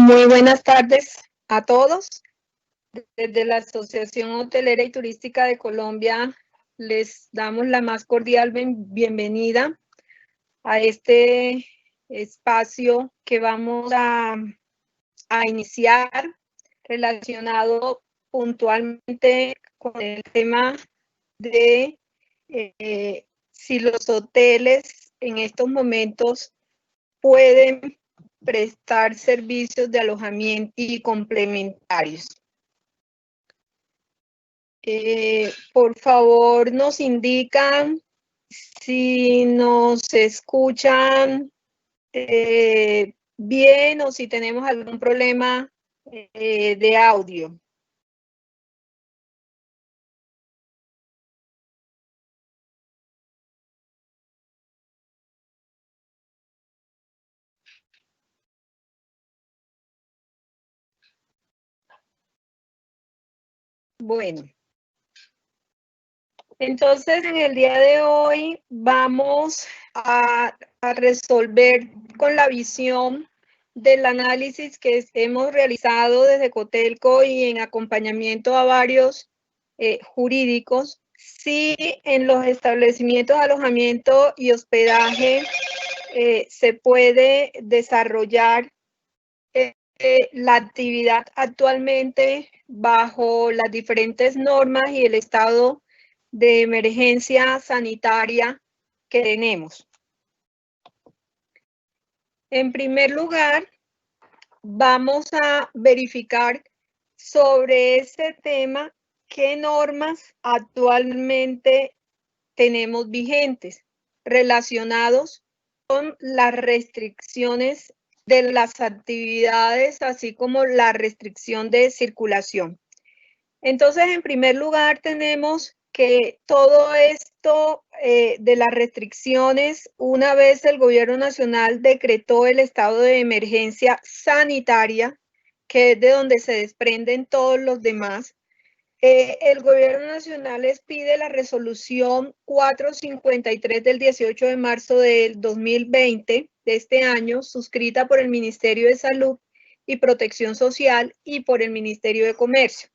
Muy buenas tardes a todos. Desde la Asociación Hotelera y Turística de Colombia les damos la más cordial bienvenida a este espacio que vamos a iniciar relacionado puntualmente con el tema de si los hoteles en estos momentos pueden prestar servicios de alojamiento y complementarios. Por favor, nos indican si nos escuchan bien o si tenemos algún problema de audio. Bueno, entonces en el día de hoy vamos a resolver con la visión del análisis que hemos realizado desde Cotelco y en acompañamiento a varios jurídicos, si en los establecimientos de alojamiento y hospedaje se puede desarrollar la actividad actualmente bajo las diferentes normas y el estado de emergencia sanitaria que tenemos. En primer lugar, vamos a verificar sobre ese tema qué normas actualmente tenemos vigentes relacionados con las restricciones de las actividades, así como la restricción de circulación. Entonces, en primer lugar, tenemos que todo esto de las restricciones, una vez el gobierno nacional decretó el estado de emergencia sanitaria, que es de donde se desprenden todos los demás, el gobierno nacional les pide la resolución 453 del 18 de marzo del 2020, de este año, suscrita por el Ministerio de Salud y Protección Social y por el Ministerio de Comercio.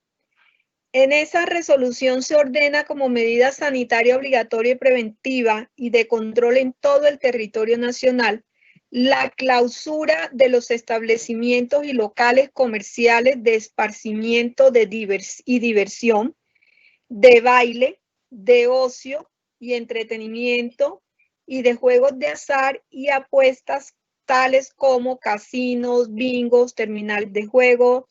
En esa resolución se ordena como medida sanitaria obligatoria y preventiva y de control en todo el territorio nacional la clausura de los establecimientos y locales comerciales de esparcimiento y diversión, de baile, de ocio y entretenimiento y de juegos de azar y apuestas tales como casinos, bingos, terminales de juego,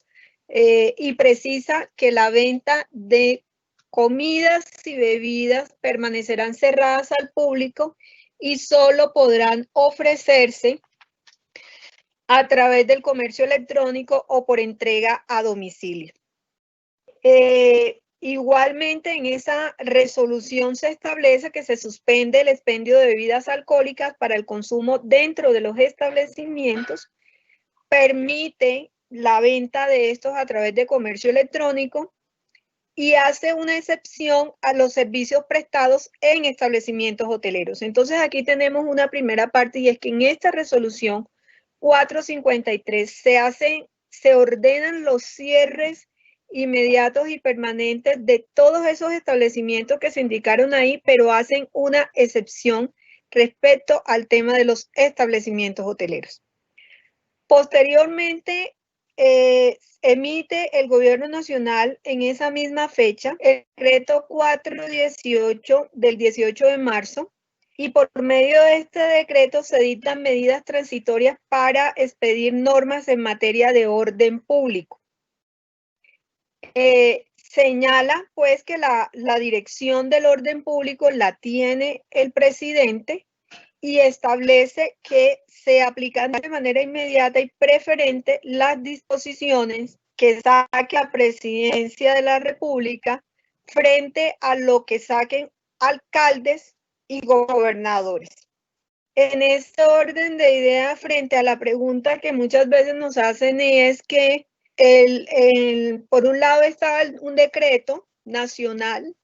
y precisa que la venta de comidas y bebidas permanecerán cerradas al público y solo podrán ofrecerse a través del comercio electrónico o por entrega a domicilio. Igualmente, en esa resolución se establece que se suspende el expendio de bebidas alcohólicas para el consumo dentro de los establecimientos, permite la venta de estos a través de comercio electrónico y hace una excepción a los servicios prestados en establecimientos hoteleros. Entonces, aquí tenemos una primera parte y es que en esta resolución 453 se ordenan los cierres inmediatos y permanentes de todos esos establecimientos que se indicaron ahí, pero hacen una excepción respecto al tema de los establecimientos hoteleros. Posteriormente, emite el gobierno nacional en esa misma fecha el decreto 418 del 18 de marzo y por medio de este decreto se dictan medidas transitorias para expedir normas en materia de orden público. Señala pues que la dirección del orden público la tiene el presidente y establece que se aplican de manera inmediata y preferente las disposiciones que saque la Presidencia de la República frente a lo que saquen alcaldes y gobernadores. En este orden de ideas, frente a la pregunta que muchas veces nos hacen es que por un lado está un decreto nacional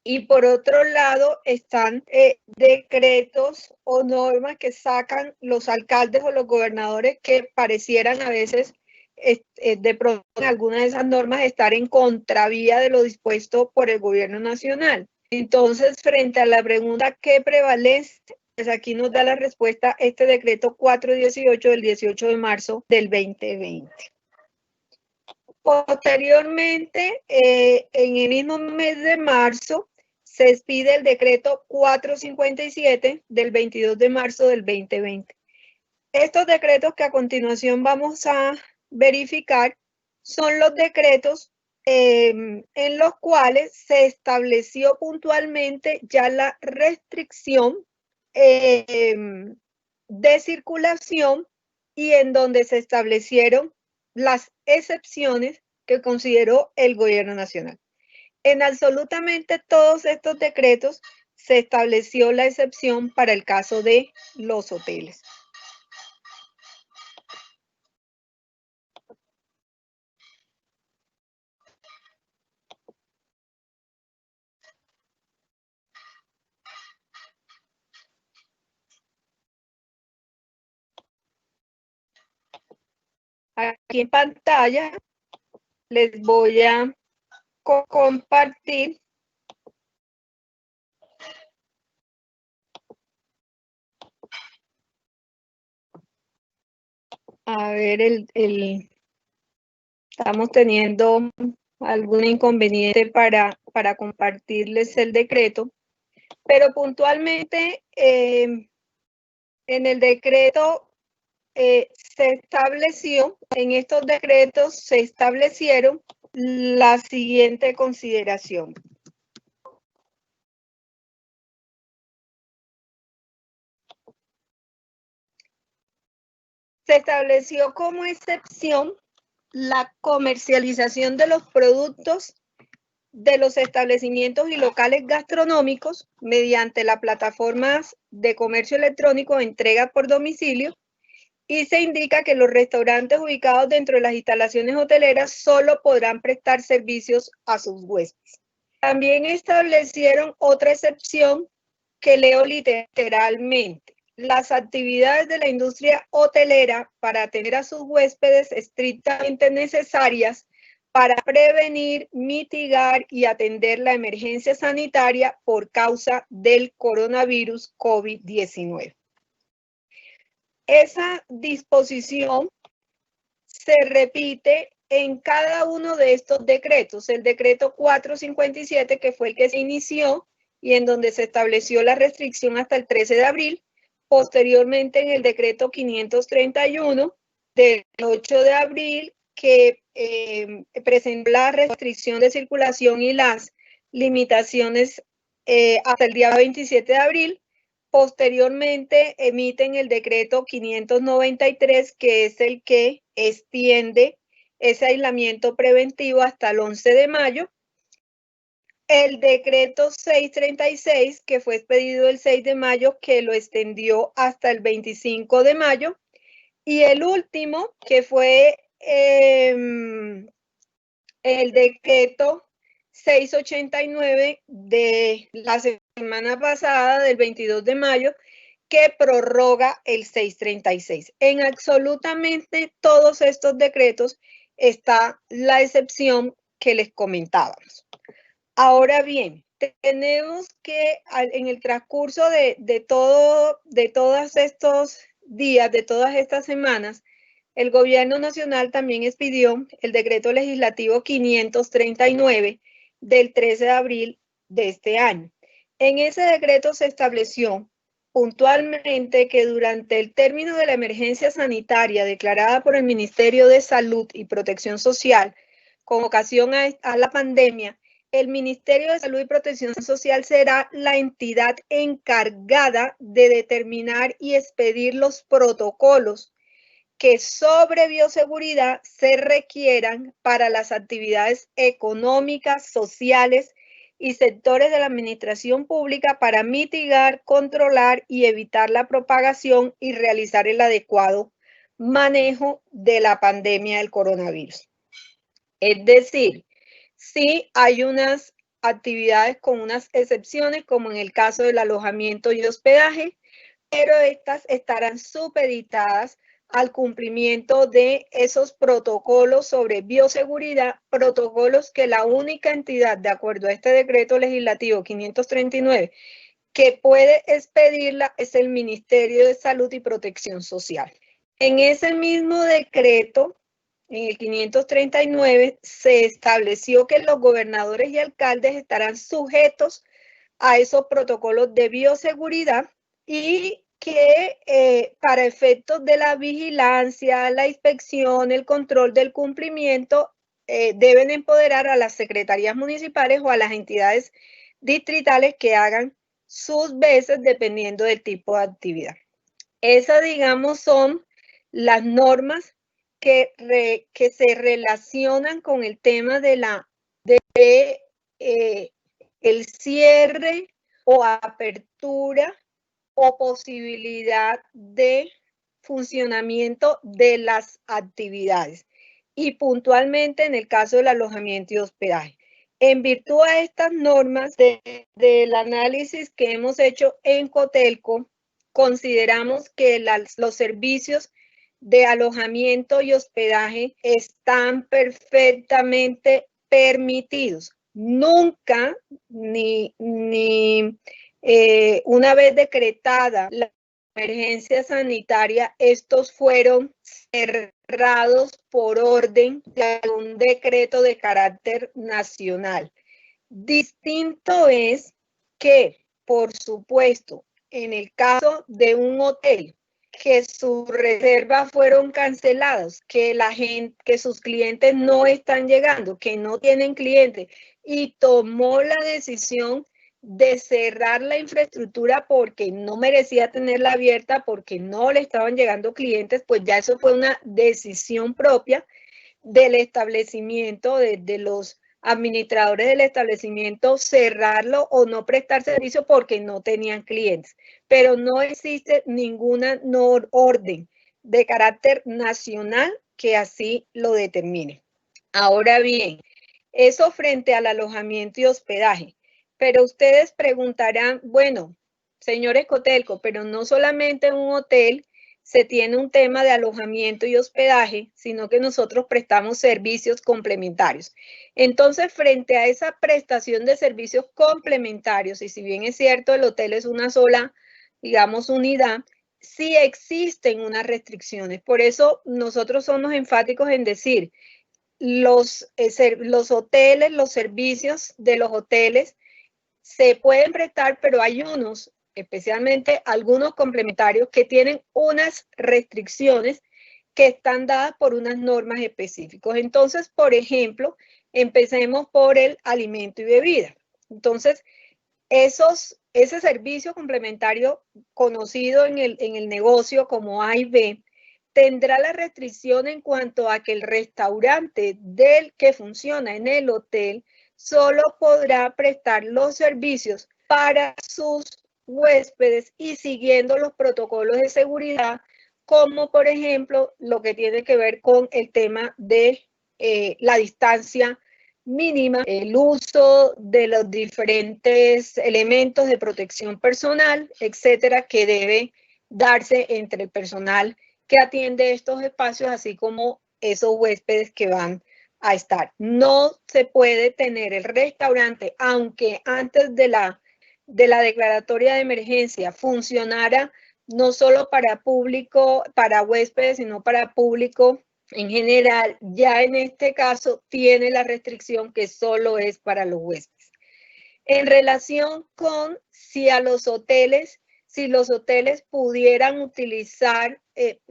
y por otro lado están decretos o normas que sacan los alcaldes o los gobernadores que parecieran a veces de pronto en algunas de esas normas estar en contravía de lo dispuesto por el gobierno nacional. Entonces, frente a la pregunta ¿qué prevalece? Pues aquí nos da la respuesta este decreto 418 del 18 de marzo del 2020. Posteriormente, en el mismo mes de marzo, se expide el decreto 457 del 22 de marzo del 2020. Estos decretos que a continuación vamos a verificar son los decretos en los cuales se estableció puntualmente ya la restricción de circulación y en donde se establecieron las excepciones que consideró el gobierno nacional. En absolutamente todos estos decretos se estableció la excepción para el caso de los hoteles. Aquí en pantalla les voy a compartir a ver estamos teniendo algún inconveniente para compartirles el decreto, pero puntualmente en el decreto se estableció, en estos decretos se establecieron la siguiente consideración. Se estableció como excepción la comercialización de los productos de los establecimientos y locales gastronómicos mediante las plataformas de comercio electrónico de entrega por domicilio, y se indica que los restaurantes ubicados dentro de las instalaciones hoteleras solo podrán prestar servicios a sus huéspedes. También establecieron otra excepción que leo literalmente: las actividades de la industria hotelera para atender a sus huéspedes estrictamente necesarias para prevenir, mitigar y atender la emergencia sanitaria por causa del coronavirus COVID-19. Esa disposición se repite en cada uno de estos decretos. El decreto 457, que fue el que se inició y en donde se estableció la restricción hasta el 13 de abril. Posteriormente, en el decreto 531 del 8 de abril, que presentó la restricción de circulación y las limitaciones hasta el día 27 de abril. Posteriormente emiten el decreto 593, que es el que extiende ese aislamiento preventivo hasta el 11 de mayo. El decreto 636, que fue expedido el 6 de mayo, que lo extendió hasta el 25 de mayo. Y el último, que fue el decreto 689 de la semana pasada, del 22 de mayo, que prorroga el 636. En absolutamente todos estos decretos está la excepción que les comentábamos. Ahora bien, tenemos que en el transcurso de todos estos días, de todas estas semanas, el gobierno nacional también expidió el decreto legislativo 539 del 13 de abril de este año. En ese decreto se estableció puntualmente que durante el término de la emergencia sanitaria declarada por el Ministerio de Salud y Protección Social con ocasión a la pandemia, el Ministerio de Salud y Protección Social será la entidad encargada de determinar y expedir los protocolos que sobre bioseguridad se requieran para las actividades económicas, sociales y sectores de la administración pública para mitigar, controlar y evitar la propagación y realizar el adecuado manejo de la pandemia del coronavirus. Es decir, sí hay unas actividades con unas excepciones, como en el caso del alojamiento y hospedaje, pero estas estarán supeditadas al cumplimiento de esos protocolos sobre bioseguridad, protocolos que la única entidad, de acuerdo a este decreto legislativo 539, que puede expedirla es el Ministerio de Salud y Protección Social. En ese mismo decreto, en el 539, se estableció que los gobernadores y alcaldes estarán sujetos a esos protocolos de bioseguridad y que para efectos de la vigilancia, la inspección, el control del cumplimiento, deben empoderar a las secretarías municipales o a las entidades distritales que hagan sus veces dependiendo del tipo de actividad. Esas, digamos, son las normas que se relacionan con el tema de el cierre o apertura o posibilidad de funcionamiento de las actividades y puntualmente en el caso del alojamiento y hospedaje. En virtud a estas normas del análisis que hemos hecho en Cotelco, consideramos que los servicios de alojamiento y hospedaje están perfectamente permitidos. Nunca, ni una vez decretada la emergencia sanitaria, estos fueron cerrados por orden de un decreto de carácter nacional. Distinto es que, por supuesto, en el caso de un hotel, que sus reservas fueron canceladas, que sus clientes no están llegando, que no tienen clientes, y tomó la decisión de cerrar la infraestructura porque no merecía tenerla abierta, porque no le estaban llegando clientes, pues ya eso fue una decisión propia del establecimiento, de los administradores del establecimiento, cerrarlo o no prestar servicio porque no tenían clientes. Pero no existe ninguna orden de carácter nacional que así lo determine. Ahora bien, eso frente al alojamiento y hospedaje. Pero ustedes preguntarán, bueno, señores Cotelco, pero no solamente en un hotel se tiene un tema de alojamiento y hospedaje, sino que nosotros prestamos servicios complementarios. Entonces, frente a esa prestación de servicios complementarios, y si bien es cierto, el hotel es una sola, digamos, unidad, sí existen unas restricciones. Por eso nosotros somos enfáticos en decir, los hoteles, los servicios de los hoteles se pueden prestar, pero hay unos, especialmente algunos complementarios, que tienen unas restricciones que están dadas por unas normas específicas. Entonces, por ejemplo, empecemos por el alimento y bebida. Entonces, ese servicio complementario conocido en el negocio como A y B, tendrá la restricción en cuanto a que el restaurante del que funciona en el hotel solo podrá prestar los servicios para sus huéspedes y siguiendo los protocolos de seguridad, como por ejemplo lo que tiene que ver con el tema de la distancia mínima, el uso de los diferentes elementos de protección personal, etcétera, que debe darse entre el personal que atiende estos espacios, así como esos huéspedes que van a estar. No se puede tener el restaurante, aunque antes de la declaratoria de emergencia funcionara no solo para público, para huéspedes, sino para público en general, ya en este caso tiene la restricción que solo es para los huéspedes. En relación con si los hoteles pudieran utilizar,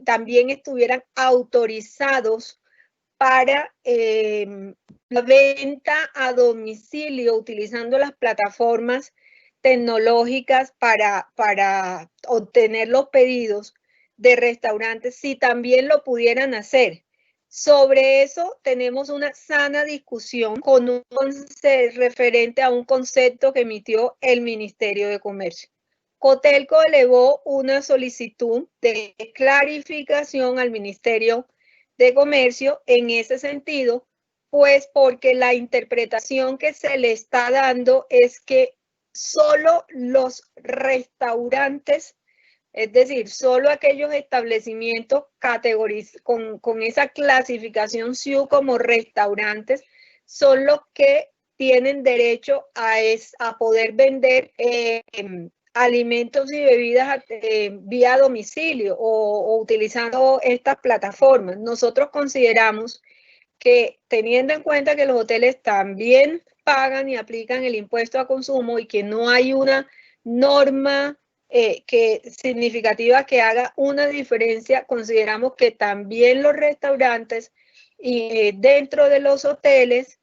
también estuvieran autorizados para la venta a domicilio utilizando las plataformas tecnológicas para obtener los pedidos de restaurantes, si también lo pudieran hacer. Sobre eso tenemos una sana discusión con referente a un concepto que emitió el Ministerio de Comercio. Cotelco elevó una solicitud de clarificación al Ministerio de Comercio en ese sentido, pues porque la interpretación que se le está dando es que solo los restaurantes Es decir, solo aquellos establecimientos con esa clasificación SIU como restaurantes son los que tienen derecho a poder vender alimentos y bebidas vía domicilio o utilizando estas plataformas. Nosotros consideramos que, teniendo en cuenta que los hoteles también pagan y aplican el impuesto a consumo y que no hay una norma significativa que haga una diferencia, consideramos que también los restaurantes y dentro de los hoteles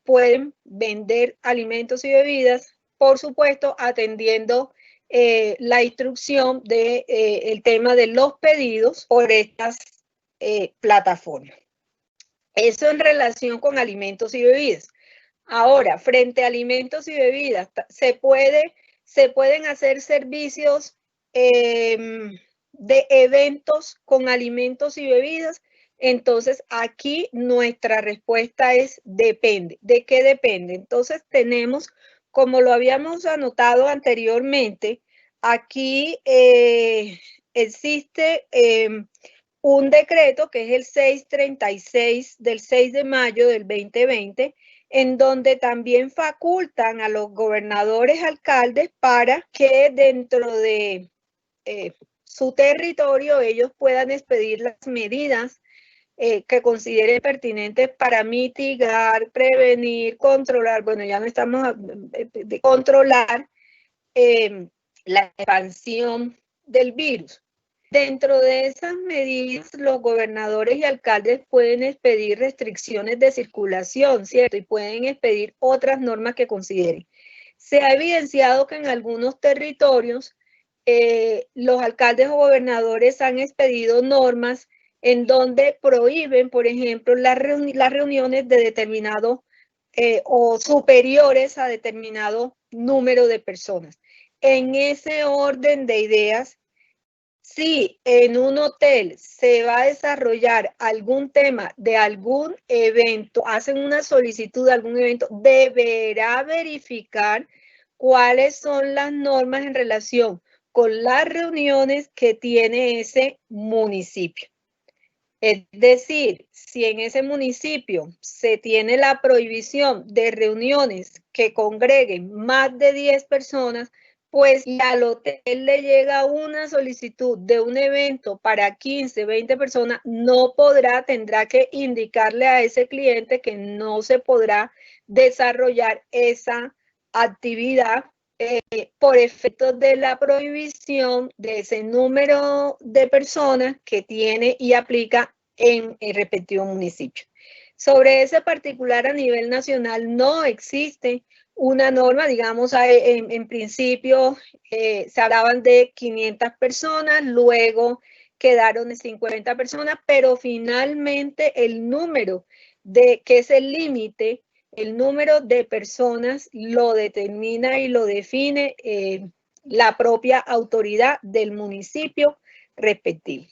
pueden vender alimentos y bebidas, por supuesto, atendiendo la instrucción del el tema de los pedidos por estas plataformas. Eso en relación con alimentos y bebidas. Ahora, frente a alimentos y bebidas, se pueden hacer servicios de eventos con alimentos y bebidas. Entonces, aquí nuestra respuesta es depende. ¿De qué depende? Entonces, tenemos, como lo habíamos anotado anteriormente, aquí existe un decreto que es el 636 del 6 de mayo del 2020, en donde también facultan a los gobernadores alcaldes para que dentro de su territorio ellos puedan expedir las medidas que consideren pertinentes para mitigar, prevenir, controlar, bueno, ya no estamos de controlar la expansión del virus. Dentro de esas medidas, los gobernadores y alcaldes pueden expedir restricciones de circulación, ¿cierto? Y pueden expedir otras normas que consideren. Se ha evidenciado que en algunos territorios los alcaldes o gobernadores han expedido normas en donde prohíben, por ejemplo, las reuniones de determinado o superiores a determinado número de personas. En ese orden de ideas, si en un hotel se va a desarrollar algún tema de algún evento, hacen una solicitud de algún evento, deberá verificar cuáles son las normas en relación con las reuniones que tiene ese municipio. Es decir, si en ese municipio se tiene la prohibición de reuniones que congreguen más de 10 personas, pues y al hotel le llega una solicitud de un evento para 15, 20 personas, no podrá, tendrá que indicarle a ese cliente que no se podrá desarrollar esa actividad por efectos de la prohibición de ese número de personas que tiene y aplica en el respectivo municipio. Sobre ese particular a nivel nacional no existe una norma, digamos, en principio se hablaban de 500 personas, luego quedaron de 50 personas, pero finalmente el número que es el límite, el número de personas lo determina y lo define la propia autoridad del municipio respectivo.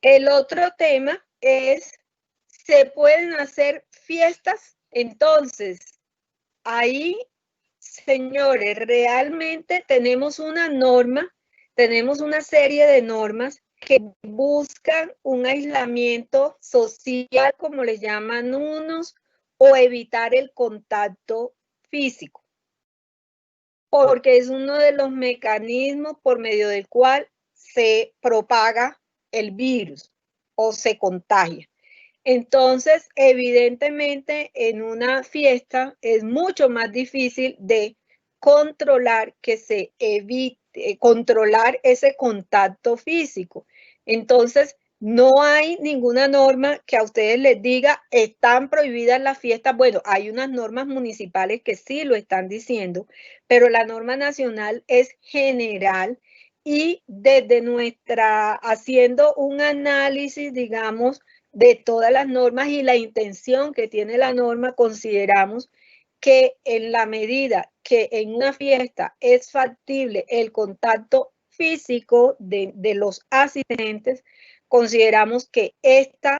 El otro tema es, ¿se pueden hacer fiestas? Entonces, ahí, señores, realmente tenemos una norma, tenemos una serie de normas que buscan un aislamiento social, como les llaman unos, o evitar el contacto físico, porque es uno de los mecanismos por medio del cual se propaga el virus o se contagia. Entonces, evidentemente, en una fiesta es mucho más difícil de controlar que se evite, controlar ese contacto físico. Entonces, no hay ninguna norma que a ustedes les diga, están prohibidas las fiestas. Bueno, hay unas normas municipales que sí lo están diciendo, pero la norma nacional es general y desde haciendo un análisis, digamos, de todas las normas y la intención que tiene la norma, consideramos que en la medida que en una fiesta es factible el contacto físico de los asistentes, consideramos que esta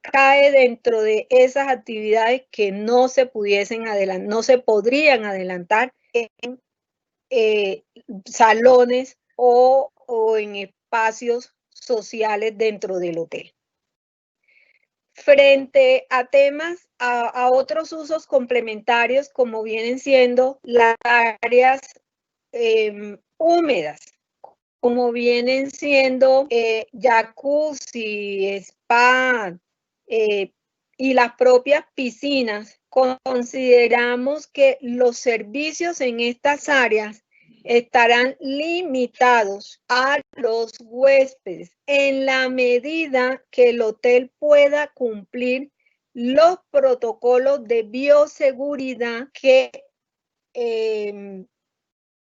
cae dentro de esas actividades que no se pudiesen adelantar, no se podrían adelantar en salones o en espacios sociales dentro del hotel. Frente a temas, a otros usos complementarios, como vienen siendo las áreas húmedas, como vienen siendo jacuzzi, spa y las propias piscinas, consideramos que los servicios en estas áreas estarán limitados a los huéspedes en la medida que el hotel pueda cumplir los protocolos de bioseguridad que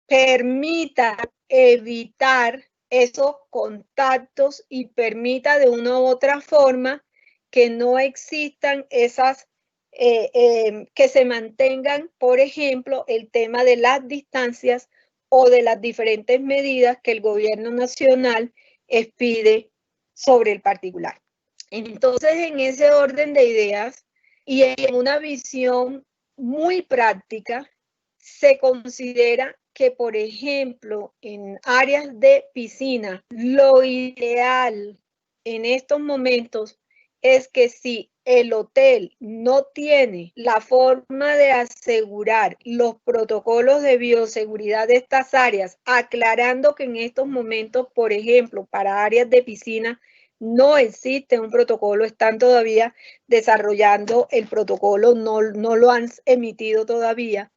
permita evitar esos contactos y permita de una u otra forma que no existan esas, que se mantengan, por ejemplo, el tema de las distancias o de las diferentes medidas que el gobierno nacional expide sobre el particular. Entonces, en ese orden de ideas y en una visión muy práctica, se considera que, por ejemplo, en áreas de piscina, lo ideal en estos momentos es que si el hotel no tiene la forma de asegurar los protocolos de bioseguridad de estas áreas, aclarando que en estos momentos, por ejemplo, para áreas de piscina, no existe un protocolo, están todavía desarrollando el protocolo, no lo han emitido todavía,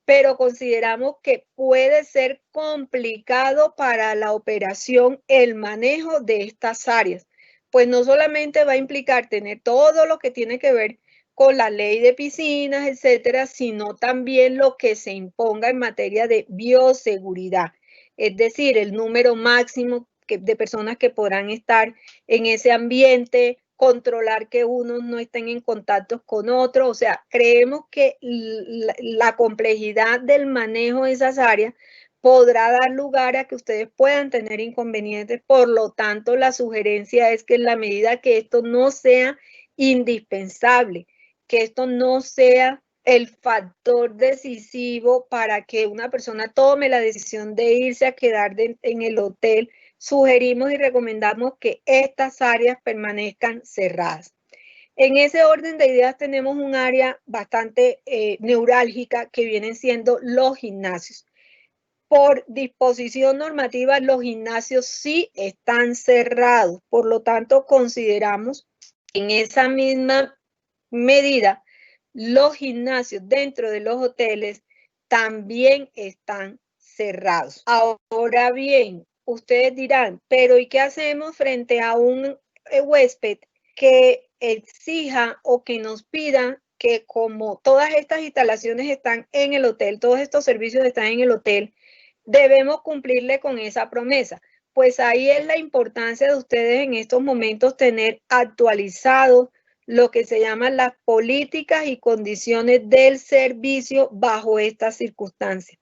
pero consideramos que puede ser complicado para la operación el manejo de estas áreas, pues no solamente va a implicar tener todo lo que tiene que ver con la ley de piscinas, etcétera, sino también lo que se imponga en materia de bioseguridad, es decir, el número máximo de personas que podrán estar en ese ambiente, controlar que unos no estén en contacto con otros. O sea, creemos que la complejidad del manejo de esas áreas podrá dar lugar a que ustedes puedan tener inconvenientes. Por lo tanto, la sugerencia es que en la medida que esto no sea indispensable, que esto no sea el factor decisivo para que una persona tome la decisión de irse a quedar en el hotel, sugerimos y recomendamos que estas áreas permanezcan cerradas. En ese orden de ideas tenemos un área bastante neurálgica que vienen siendo los gimnasios. Por disposición normativa, los gimnasios sí están cerrados. Por lo tanto, consideramos que en esa misma medida, los gimnasios dentro de los hoteles también están cerrados. Ahora bien, ustedes dirán, pero ¿y qué hacemos frente a un huésped que exija o que nos pida que, como todas estas instalaciones están en el hotel, todos estos servicios están en el hotel, debemos cumplirle con esa promesa? Pues ahí es la importancia de ustedes en estos momentos tener actualizado lo que se llaman las políticas y condiciones del servicio bajo estas circunstancias.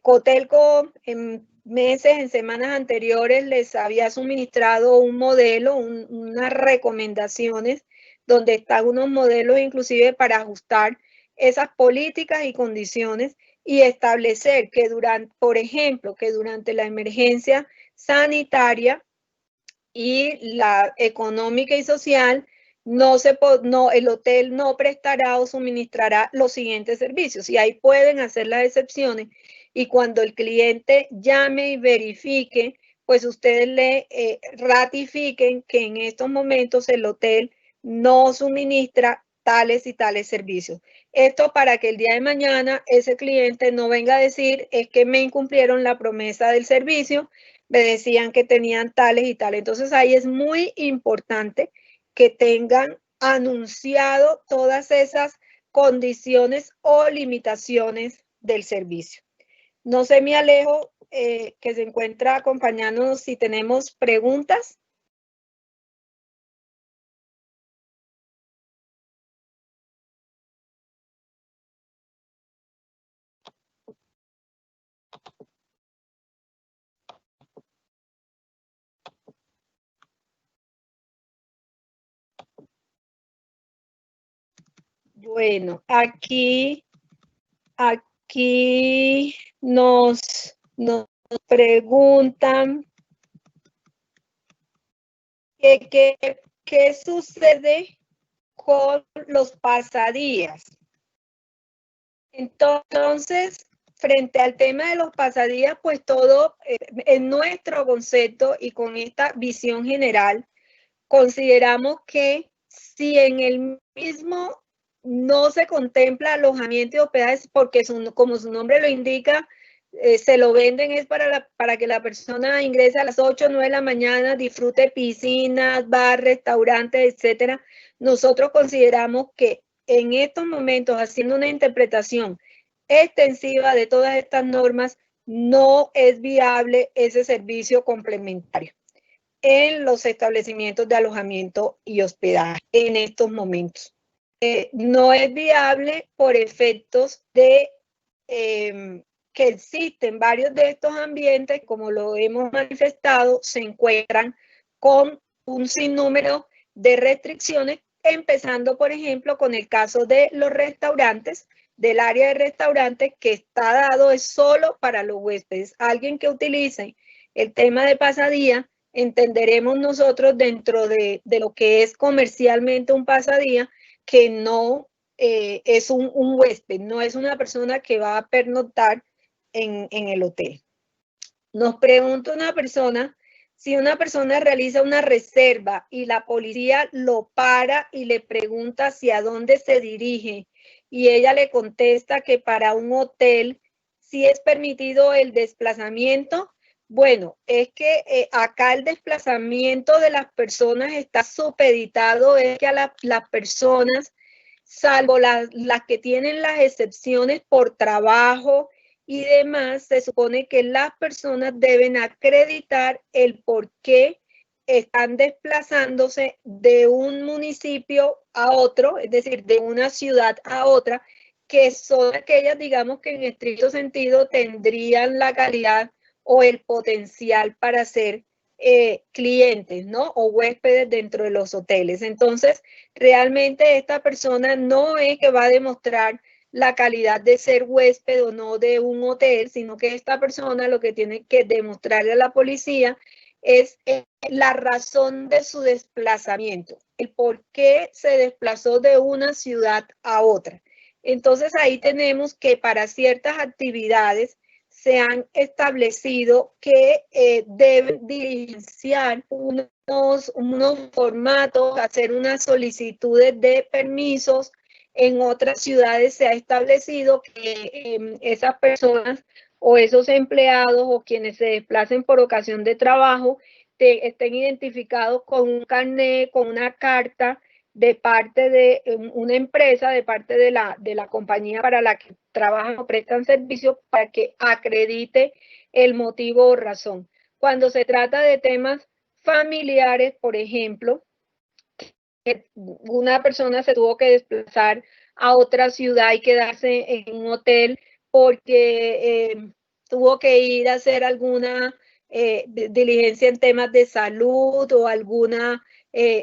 Cotelco en meses, en semanas anteriores, les había suministrado un modelo, unas recomendaciones, donde están unos modelos inclusive para ajustar esas políticas y condiciones y establecer que durante, por ejemplo, que durante la emergencia sanitaria y la económica y social, el hotel no prestará o suministrará los siguientes servicios, y ahí pueden hacer las excepciones, y cuando el cliente llame y verifique, pues ustedes le ratifiquen que en estos momentos el hotel no suministra tales y tales servicios. Esto para que el día de mañana ese cliente no venga a decir es que me incumplieron la promesa del servicio, me decían que tenían tales y tales. Entonces ahí es muy importante que tengan anunciado todas esas condiciones o limitaciones del servicio. No sé, mi Alejo, que se encuentra acompañándonos, si tenemos preguntas. Bueno, aquí nos Nos preguntan qué sucede con los pasadías. Entonces, frente al tema de los pasadías, pues todo en nuestro concepto y con esta visión general, consideramos que si en el mismo no se contempla alojamiento y hospedaje, porque como su nombre lo indica, se lo venden es para que la persona ingrese a las 8 o 9 de la mañana, disfrute piscinas, bar, restaurantes, etcétera. Nosotros consideramos que en estos momentos, haciendo una interpretación extensiva de todas estas normas, no es viable ese servicio complementario en los establecimientos de alojamiento y hospedaje en estos momentos. No es viable por efectos de que existen varios de estos ambientes, como lo hemos manifestado, se encuentran con un sinnúmero de restricciones, empezando, por ejemplo, con el caso de los restaurantes, del área de restaurantes que está dado es solo para los huéspedes. Alguien que utilice el tema de pasadía, entenderemos nosotros dentro de lo que es comercialmente un pasadía, que no es un huésped, no es una persona que va a pernoctar en el hotel. Nos pregunta una persona, si una persona realiza una reserva y la policía lo para y le pregunta hacia dónde se dirige y ella le contesta que para un hotel, si es permitido el desplazamiento. Bueno, es que acá el desplazamiento de las personas está supeditado, es que a las personas, salvo las que tienen las excepciones por trabajo y demás, se supone que las personas deben acreditar el por qué están desplazándose de un municipio a otro, es decir, de una ciudad a otra, que son aquellas, digamos, que en estricto sentido tendrían la calidad o el potencial para ser clientes, ¿no? O huéspedes dentro de los hoteles. Entonces, realmente esta persona no es que va a demostrar la calidad de ser huésped o no de un hotel, sino que esta persona lo que tiene que demostrarle a la policía es la razón de su desplazamiento, el por qué se desplazó de una ciudad a otra. Entonces ahí tenemos que para ciertas actividades se han establecido que deben diligenciar unos formatos, hacer unas solicitudes de permisos. En otras ciudades se ha establecido que esas personas o esos empleados o quienes se desplacen por ocasión de trabajo estén identificados con un carnet, con una carta de parte de una empresa, de parte de la compañía para la que trabajan o prestan servicios, para que acredite el motivo o razón. Cuando se trata de temas familiares, por ejemplo, que una persona se tuvo que desplazar a otra ciudad y quedarse en un hotel porque tuvo que ir a hacer alguna diligencia en temas de salud o alguna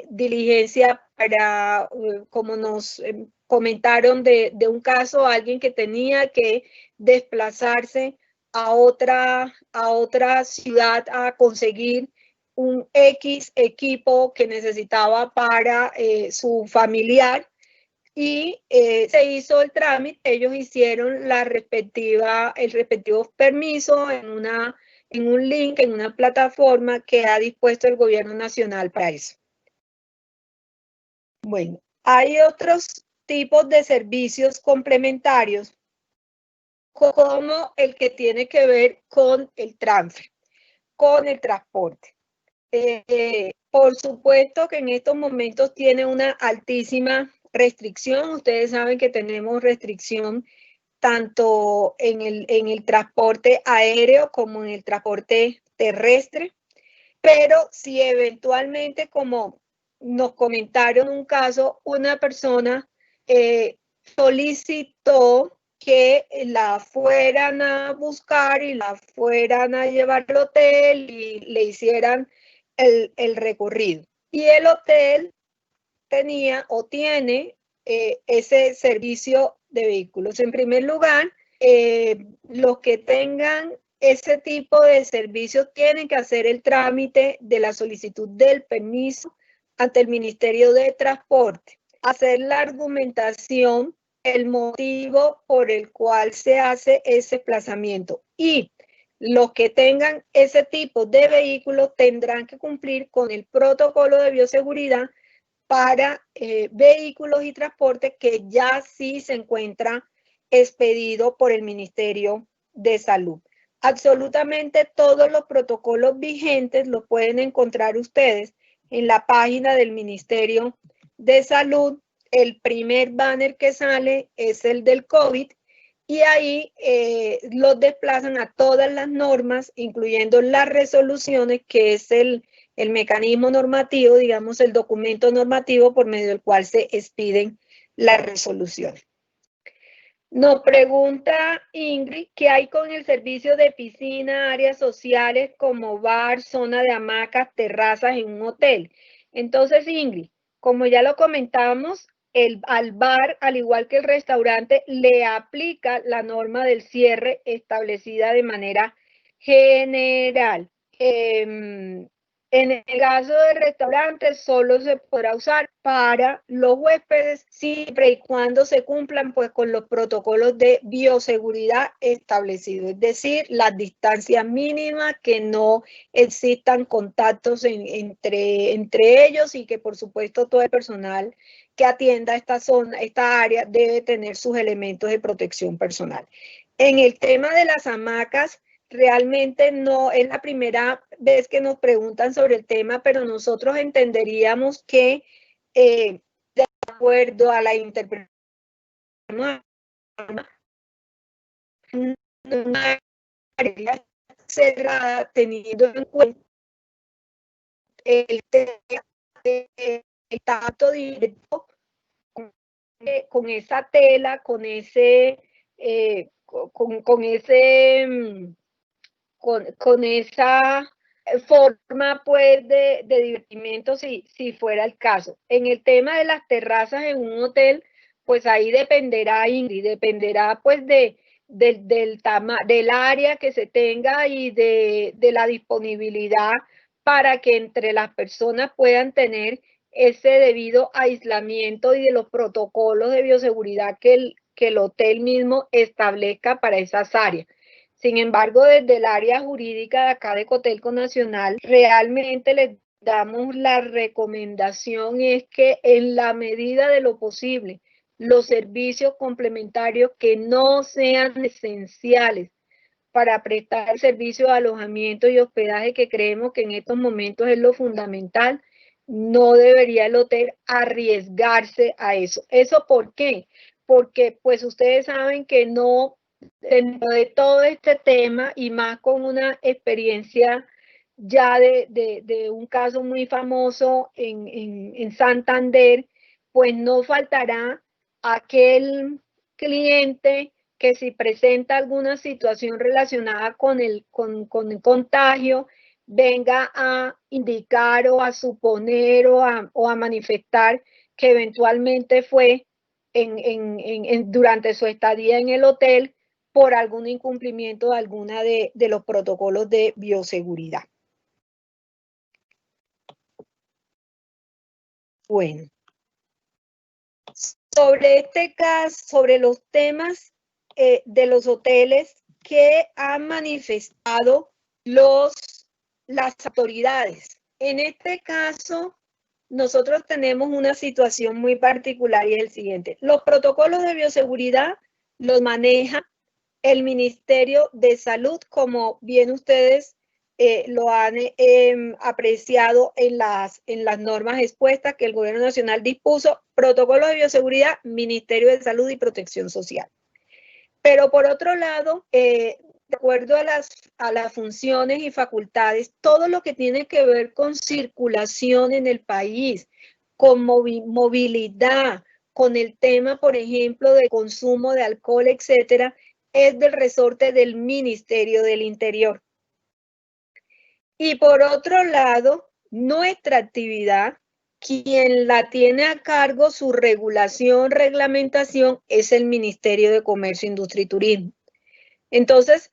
diligencia para, como nos comentaron de un caso, alguien que tenía que desplazarse a otra ciudad a conseguir un X equipo que necesitaba para su familiar y se hizo el trámite, ellos hicieron el respectivo permiso en un link, en una plataforma que ha dispuesto el gobierno nacional para eso. Bueno, hay otros tipos de servicios complementarios como el que tiene que ver con el transfer, con el transporte. Por supuesto que en estos momentos tiene una altísima restricción. Ustedes saben que tenemos restricción tanto en el transporte aéreo como en el transporte terrestre. Pero si eventualmente, como nos comentaron un caso, una persona solicitó que la fueran a buscar y la fueran a llevar al hotel y le hicieran el recorrido. Y el hotel tenía o tiene ese servicio de vehículos. En primer lugar, los que tengan ese tipo de servicios tienen que hacer el trámite de la solicitud del permiso ante el Ministerio de Transporte, hacer la argumentación, el motivo por el cual se hace ese desplazamiento, y los que tengan ese tipo de vehículos tendrán que cumplir con el protocolo de bioseguridad para vehículos y transporte que ya sí se encuentra expedido por el Ministerio de Salud. Absolutamente todos los protocolos vigentes los pueden encontrar ustedes en la página del Ministerio de Salud. El primer banner que sale es el del COVID y ahí los desplazan a todas las normas, incluyendo las resoluciones, que es el mecanismo normativo, digamos, el documento normativo por medio del cual se expiden las resoluciones. Nos pregunta Ingrid, ¿qué hay con el servicio de piscina, áreas sociales como bar, zona de hamacas, terrazas en un hotel? Entonces, Ingrid, como ya lo comentamos, al bar, al igual que el restaurante, le aplica la norma del cierre establecida de manera general. En el caso del restaurante, solo se podrá usar para los huéspedes siempre y cuando se cumplan pues con los protocolos de bioseguridad establecidos, es decir, las distancias mínimas, que no existan contactos entre ellos, y que por supuesto todo el personal que atienda esta zona, esta área, debe tener sus elementos de protección personal. En el tema de las hamacas, realmente no es la primera vez que nos preguntan sobre el tema, pero nosotros entenderíamos que de acuerdo a la interpretación, una área cerrada, teniendo en cuenta el tacto directo con esa tela, con ese con esa forma pues de divertimento, si fuera el caso. En el tema de las terrazas en un hotel, pues ahí dependerá, Ingrid, dependerá pues del área que se tenga y de la disponibilidad para que entre las personas puedan tener ese debido aislamiento y de los protocolos de bioseguridad que el hotel mismo establezca para esas áreas. Sin embargo, desde el área jurídica de acá de Cotelco Nacional, realmente les damos la recomendación es que en la medida de lo posible, los servicios complementarios que no sean esenciales para prestar el servicio de alojamiento y hospedaje, que creemos que en estos momentos es lo fundamental, no debería el hotel arriesgarse a eso. ¿Eso por qué? Porque pues ustedes saben que no, dentro de todo este tema, y más con una experiencia ya de un caso muy famoso en Santander, pues no faltará aquel cliente que si presenta alguna situación relacionada con el contagio, venga a indicar o a suponer o a manifestar que eventualmente fue durante su estadía en el hotel por algún incumplimiento de alguna de los protocolos de bioseguridad. Bueno, sobre este caso, sobre los temas de los hoteles que han manifestado las autoridades. En este caso, nosotros tenemos una situación muy particular y es el siguiente. Los protocolos de bioseguridad los maneja el Ministerio de Salud, como bien ustedes lo han apreciado en las normas expuestas que el Gobierno Nacional dispuso. Protocolos de bioseguridad, Ministerio de Salud y Protección Social. Pero por otro lado, de acuerdo a las funciones y facultades, todo lo que tiene que ver con circulación en el país, con movilidad, con el tema, por ejemplo, de consumo de alcohol, etcétera, es del resorte del Ministerio del Interior. Y por otro lado, nuestra actividad, quien la tiene a cargo su regulación, reglamentación, es el Ministerio de Comercio, Industria y Turismo. Entonces,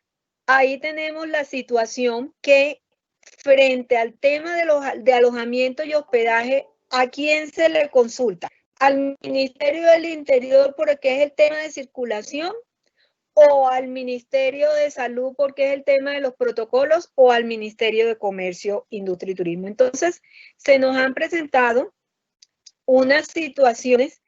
ahí tenemos la situación que frente al tema de alojamiento y hospedaje, ¿a quién se le consulta? ¿Al Ministerio del Interior porque es el tema de circulación? ¿O al Ministerio de Salud porque es el tema de los protocolos? ¿O al Ministerio de Comercio, Industria y Turismo? Entonces, se nos han presentado unas situaciones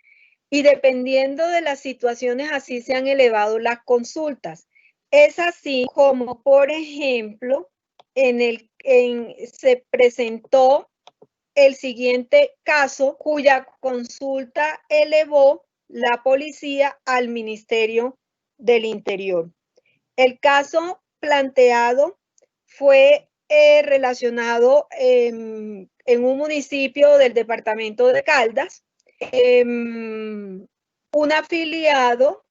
y dependiendo de las situaciones así se han elevado las consultas. Es así como, por ejemplo, se presentó el siguiente caso cuya consulta elevó la policía al Ministerio del Interior. El caso planteado fue relacionado en un municipio del departamento de Caldas. Un afiliado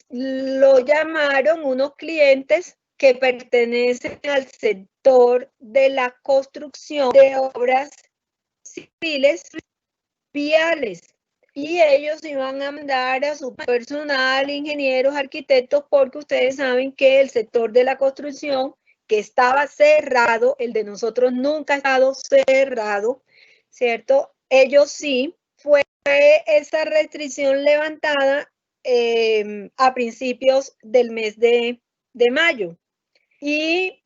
lo llamaron unos clientes que pertenecen al sector de la construcción de obras civiles viales. Y ellos iban a mandar a su personal, ingenieros, arquitectos, porque ustedes saben que el sector de la construcción, que estaba cerrado, el de nosotros nunca ha estado cerrado, ¿cierto? Ellos sí, fue esa restricción levantada a principios del mes de mayo. Y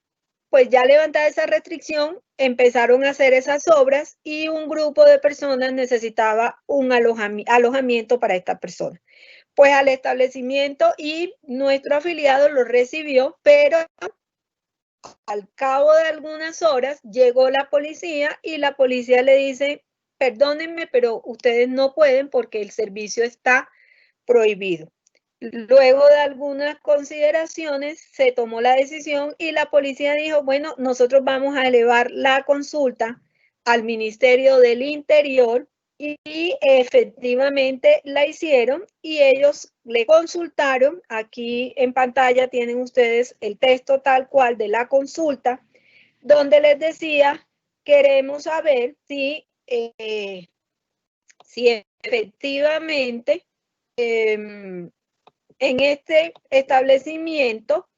pues ya levantada esa restricción, empezaron a hacer esas obras y un grupo de personas necesitaba un alojamiento para estas personas. Pues al establecimiento y nuestro afiliado lo recibió, pero al cabo de algunas horas llegó la policía y la policía le dice, perdónenme, pero ustedes no pueden porque el servicio está prohibido. Luego de algunas consideraciones se tomó la decisión y la policía dijo, bueno, nosotros vamos a elevar la consulta al Ministerio del Interior y efectivamente la hicieron y ellos le consultaron. Aquí en pantalla tienen ustedes el texto tal cual de la consulta, donde les decía, queremos saber si efectivamente en este establecimiento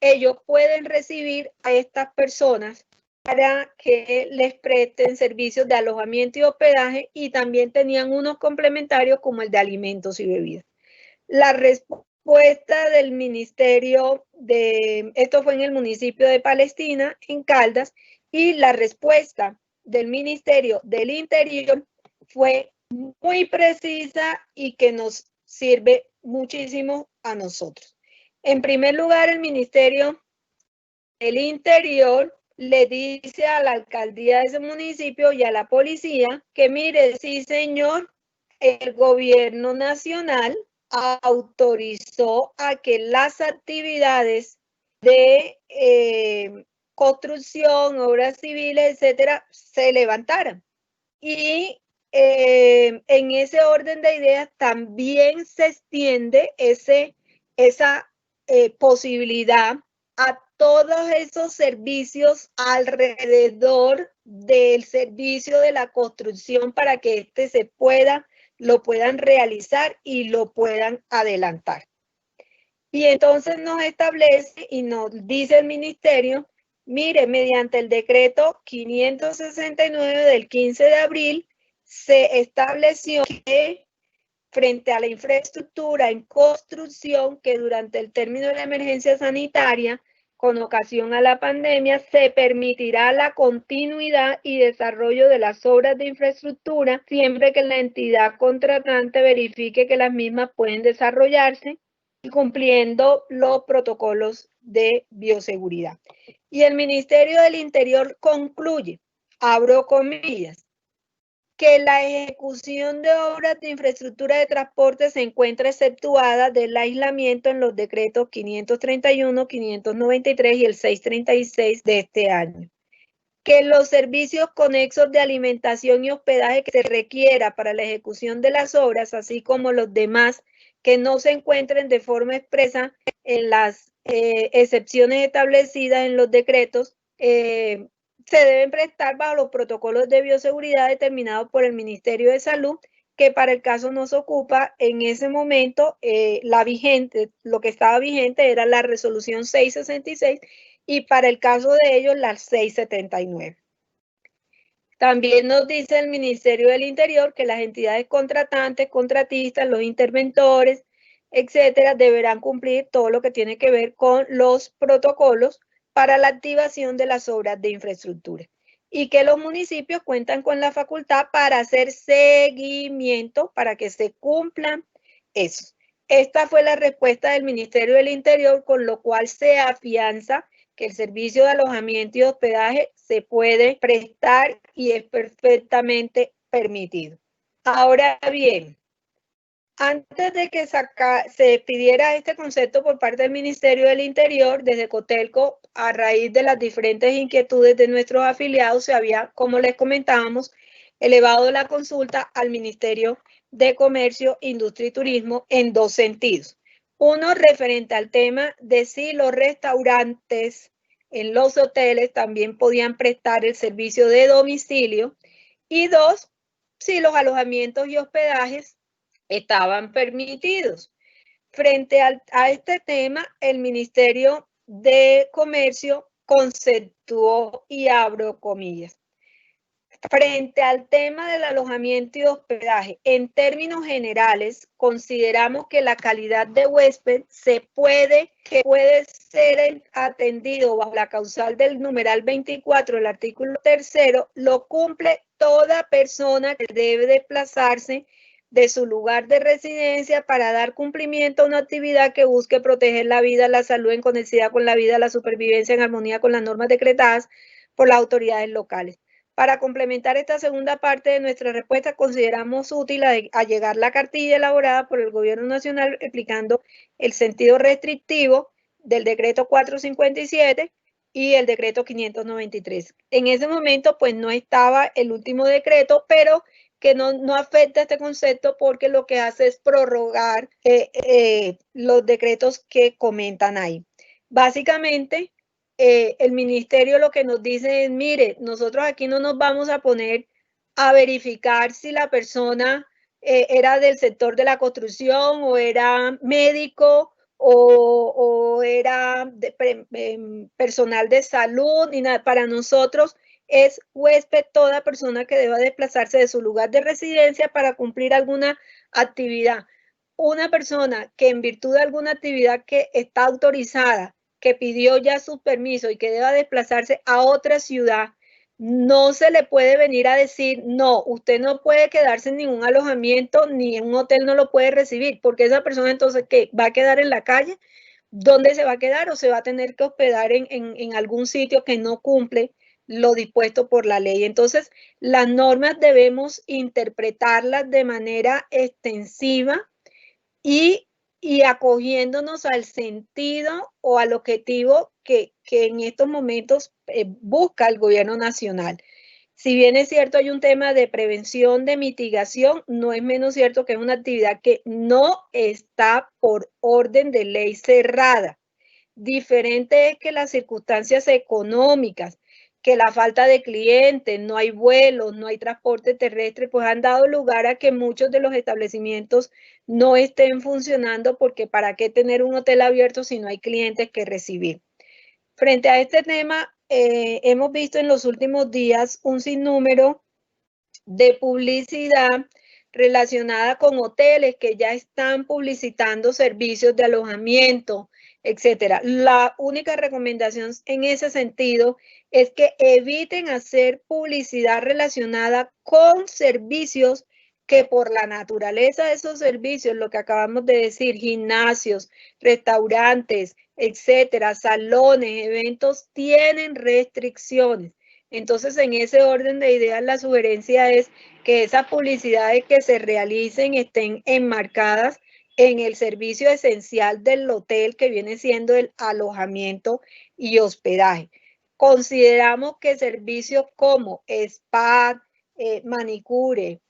ellos pueden recibir a estas personas para que les presten servicios de alojamiento y hospedaje y también tenían unos complementarios como el de alimentos y bebidas. La respuesta del ministerio esto fue en el municipio de Palestina, en Caldas, y la respuesta del Ministerio del Interior fue muy precisa y que nos sirve muchísimo a nosotros. En primer lugar, el Ministerio del Interior le dice a la alcaldía de ese municipio y a la policía que mire, sí señor, el gobierno nacional autorizó a que las actividades de construcción, obras civiles, etcétera, se levantaran. Y en ese orden de ideas también se extiende esa posibilidad a todos esos servicios alrededor del servicio de la construcción para que lo puedan realizar y lo puedan adelantar. Y entonces nos establece y nos dice el ministerio, mire, mediante el decreto 569 del 15 de abril, se estableció que frente a la infraestructura en construcción, que durante el término de la emergencia sanitaria, con ocasión a la pandemia, se permitirá la continuidad y desarrollo de las obras de infraestructura siempre que la entidad contratante verifique que las mismas pueden desarrollarse y cumpliendo los protocolos de bioseguridad. Y el Ministerio del Interior concluye, abro comillas, que la ejecución de obras de infraestructura de transporte se encuentra exceptuada del aislamiento en los decretos 531, 593 y el 636 de este año. Que los servicios conexos de alimentación y hospedaje que se requiera para la ejecución de las obras, así como los demás que no se encuentren de forma expresa en las excepciones establecidas en los decretos, se deben prestar bajo los protocolos de bioseguridad determinados por el Ministerio de Salud, que para el caso Nos Ocupa, en ese momento, lo que estaba vigente era la resolución 666 y para el caso de ellos la 679. También nos dice el Ministerio del Interior que las entidades contratantes, contratistas, los interventores, etcétera, deberán cumplir todo lo que tiene que ver con los protocolos para la activación de las obras de infraestructura y que los municipios cuentan con la facultad para hacer seguimiento para que se cumplan eso. Esta fue la respuesta del Ministerio del Interior, con lo cual se afianza que el servicio de alojamiento y hospedaje se puede prestar y es perfectamente permitido. Ahora bien, antes de que se pidiera este concepto por parte del Ministerio del Interior, desde Cotelco, a raíz de las diferentes inquietudes de nuestros afiliados, se había, como les comentábamos, elevado la consulta al Ministerio de Comercio, Industria y Turismo en dos sentidos. Uno, referente al tema de si los restaurantes en los hoteles también podían prestar el servicio de domicilio. Y dos, si los alojamientos y hospedajes estaban permitidos. Frente a este tema, el Ministerio de Comercio conceptuó, y abro comillas, frente al tema del alojamiento y hospedaje, en términos generales, consideramos que la calidad de huésped puede ser atendido bajo la causal del numeral 24 del artículo 3º, lo cumple toda persona que debe desplazarse de su lugar de residencia para dar cumplimiento a una actividad que busque proteger la vida, la salud en conexidad con la vida, la supervivencia en armonía con las normas decretadas por las autoridades locales. Para complementar esta segunda parte de nuestra respuesta, consideramos útil allegar la cartilla elaborada por el Gobierno Nacional explicando el sentido restrictivo del decreto 457 y el decreto 593. En ese momento, pues no estaba el último decreto, pero que no afecta este concepto porque lo que hace es prorrogar los decretos que comentan ahí. Básicamente, el ministerio lo que nos dice es, mire, nosotros aquí no nos vamos a poner a verificar si la persona era del sector de la construcción o era médico o era personal de salud, ni nada. Para nosotros es huésped toda persona que deba desplazarse de su lugar de residencia para cumplir alguna actividad. Una persona que en virtud de alguna actividad que está autorizada, que pidió ya su permiso y que deba desplazarse a otra ciudad, no se le puede venir a decir, no, usted no puede quedarse en ningún alojamiento, ni en un hotel no lo puede recibir, porque esa persona entonces, ¿qué? ¿Va a quedar en la calle? ¿Dónde se va a quedar? ¿O se va a tener que hospedar en algún sitio que no cumple lo dispuesto por la ley? Entonces, las normas debemos interpretarlas de manera extensiva y acogiéndonos al sentido o al objetivo que en estos momentos busca el gobierno nacional. Si bien es cierto, hay un tema de prevención, de mitigación, no es menos cierto que es una actividad que no está por orden de ley cerrada. Diferente es que las circunstancias económicas, que la falta de clientes, no hay vuelos, no hay transporte terrestre, pues han dado lugar a que muchos de los establecimientos no estén funcionando, porque ¿para qué tener un hotel abierto si no hay clientes que recibir? Frente a este tema, hemos visto en los últimos días un sinnúmero de publicidad relacionada con hoteles que ya están publicitando servicios de alojamiento, etcétera. La única recomendación en ese sentido es que eviten hacer publicidad relacionada con servicios que por la naturaleza de esos servicios, lo que acabamos de decir, gimnasios, restaurantes, etcétera, salones, eventos, tienen restricciones. Entonces, en ese orden de ideas, la sugerencia es que esas publicidades que se realicen estén enmarcadas en el servicio esencial del hotel, que viene siendo el alojamiento y hospedaje. Consideramos que servicios como spa, manicure,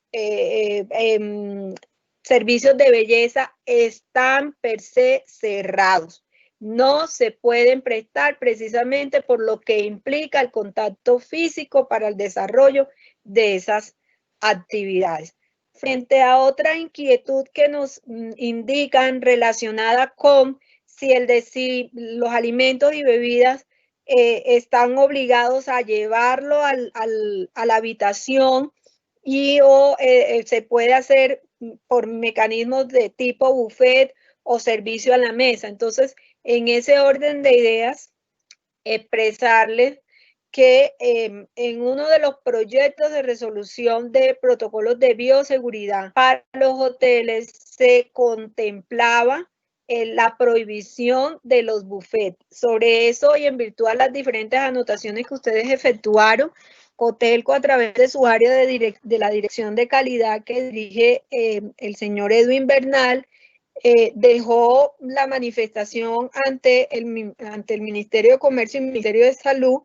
servicios de belleza están per se cerrados. No se pueden prestar precisamente por lo que implica el contacto físico para el desarrollo de esas actividades. Frente a otra inquietud que nos indican relacionada con si los alimentos y bebidas están obligados a llevarlo a la habitación o se puede hacer por mecanismos de tipo buffet o servicio a la mesa. Entonces, en ese orden de ideas, expresarles que en uno de los proyectos de resolución de protocolos de bioseguridad para los hoteles se contemplaba la prohibición de los buffets. Sobre eso y en virtud de las diferentes anotaciones que ustedes efectuaron, Cotelco, a través de su área de la Dirección de Calidad que dirige el señor Edwin Bernal, dejó la manifestación ante el Ministerio de Comercio y el Ministerio de Salud,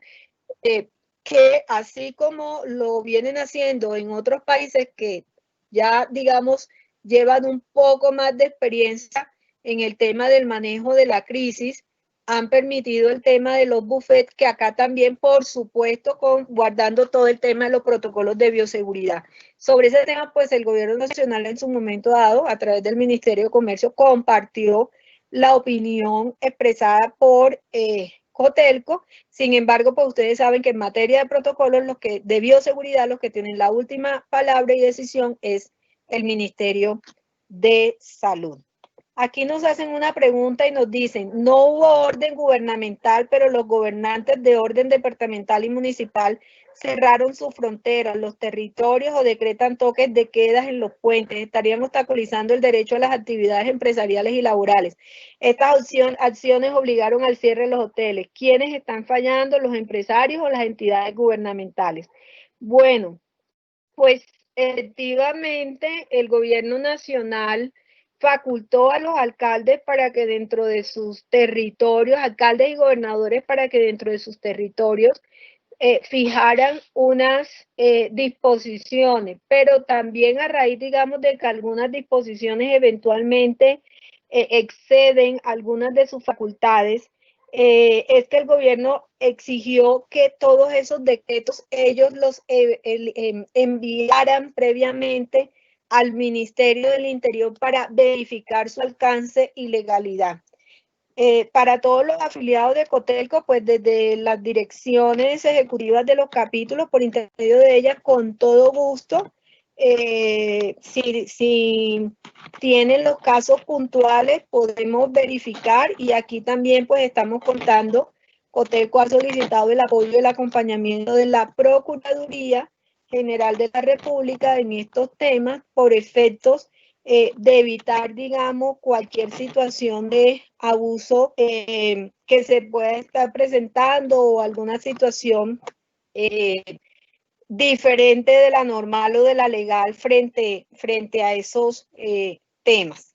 que así como lo vienen haciendo en otros países que ya, digamos, llevan un poco más de experiencia en el tema del manejo de la crisis, han permitido el tema de los buffets, que acá también, por supuesto, guardando todo el tema de los protocolos de bioseguridad. Sobre ese tema, pues el gobierno nacional en su momento dado, a través del Ministerio de Comercio, compartió la opinión expresada por Cotelco. Sin embargo, pues ustedes saben que en materia de protocolos, de bioseguridad, los que tienen la última palabra y decisión es el Ministerio de Salud. Aquí nos hacen una pregunta y nos dicen, no hubo orden gubernamental, pero los gobernantes de orden departamental y municipal cerraron sus fronteras, los territorios o decretan toques de quedas en los puentes. Estarían obstaculizando el derecho a las actividades empresariales y laborales. Estas acciones obligaron al cierre de los hoteles. ¿Quiénes están fallando, los empresarios o las entidades gubernamentales? Bueno, pues efectivamente el gobierno nacional facultó a los alcaldes para que dentro de sus territorios, alcaldes y gobernadores, para que dentro de sus territorios fijaran unas disposiciones, pero también a raíz, digamos, de que algunas disposiciones eventualmente exceden algunas de sus facultades, es que el gobierno exigió que todos esos decretos ellos los enviaran previamente al Ministerio del Interior para verificar su alcance y legalidad. Para todos los afiliados de Cotelco, pues desde las direcciones ejecutivas de los capítulos, por intermedio de ellas, con todo gusto, si tienen los casos puntuales, podemos verificar, y aquí también pues estamos contando, Cotelco ha solicitado el apoyo y el acompañamiento de la Procuraduría General de la República en estos temas por efectos de evitar, digamos, cualquier situación de abuso que se pueda estar presentando o alguna situación diferente de la normal o de la legal frente a esos temas.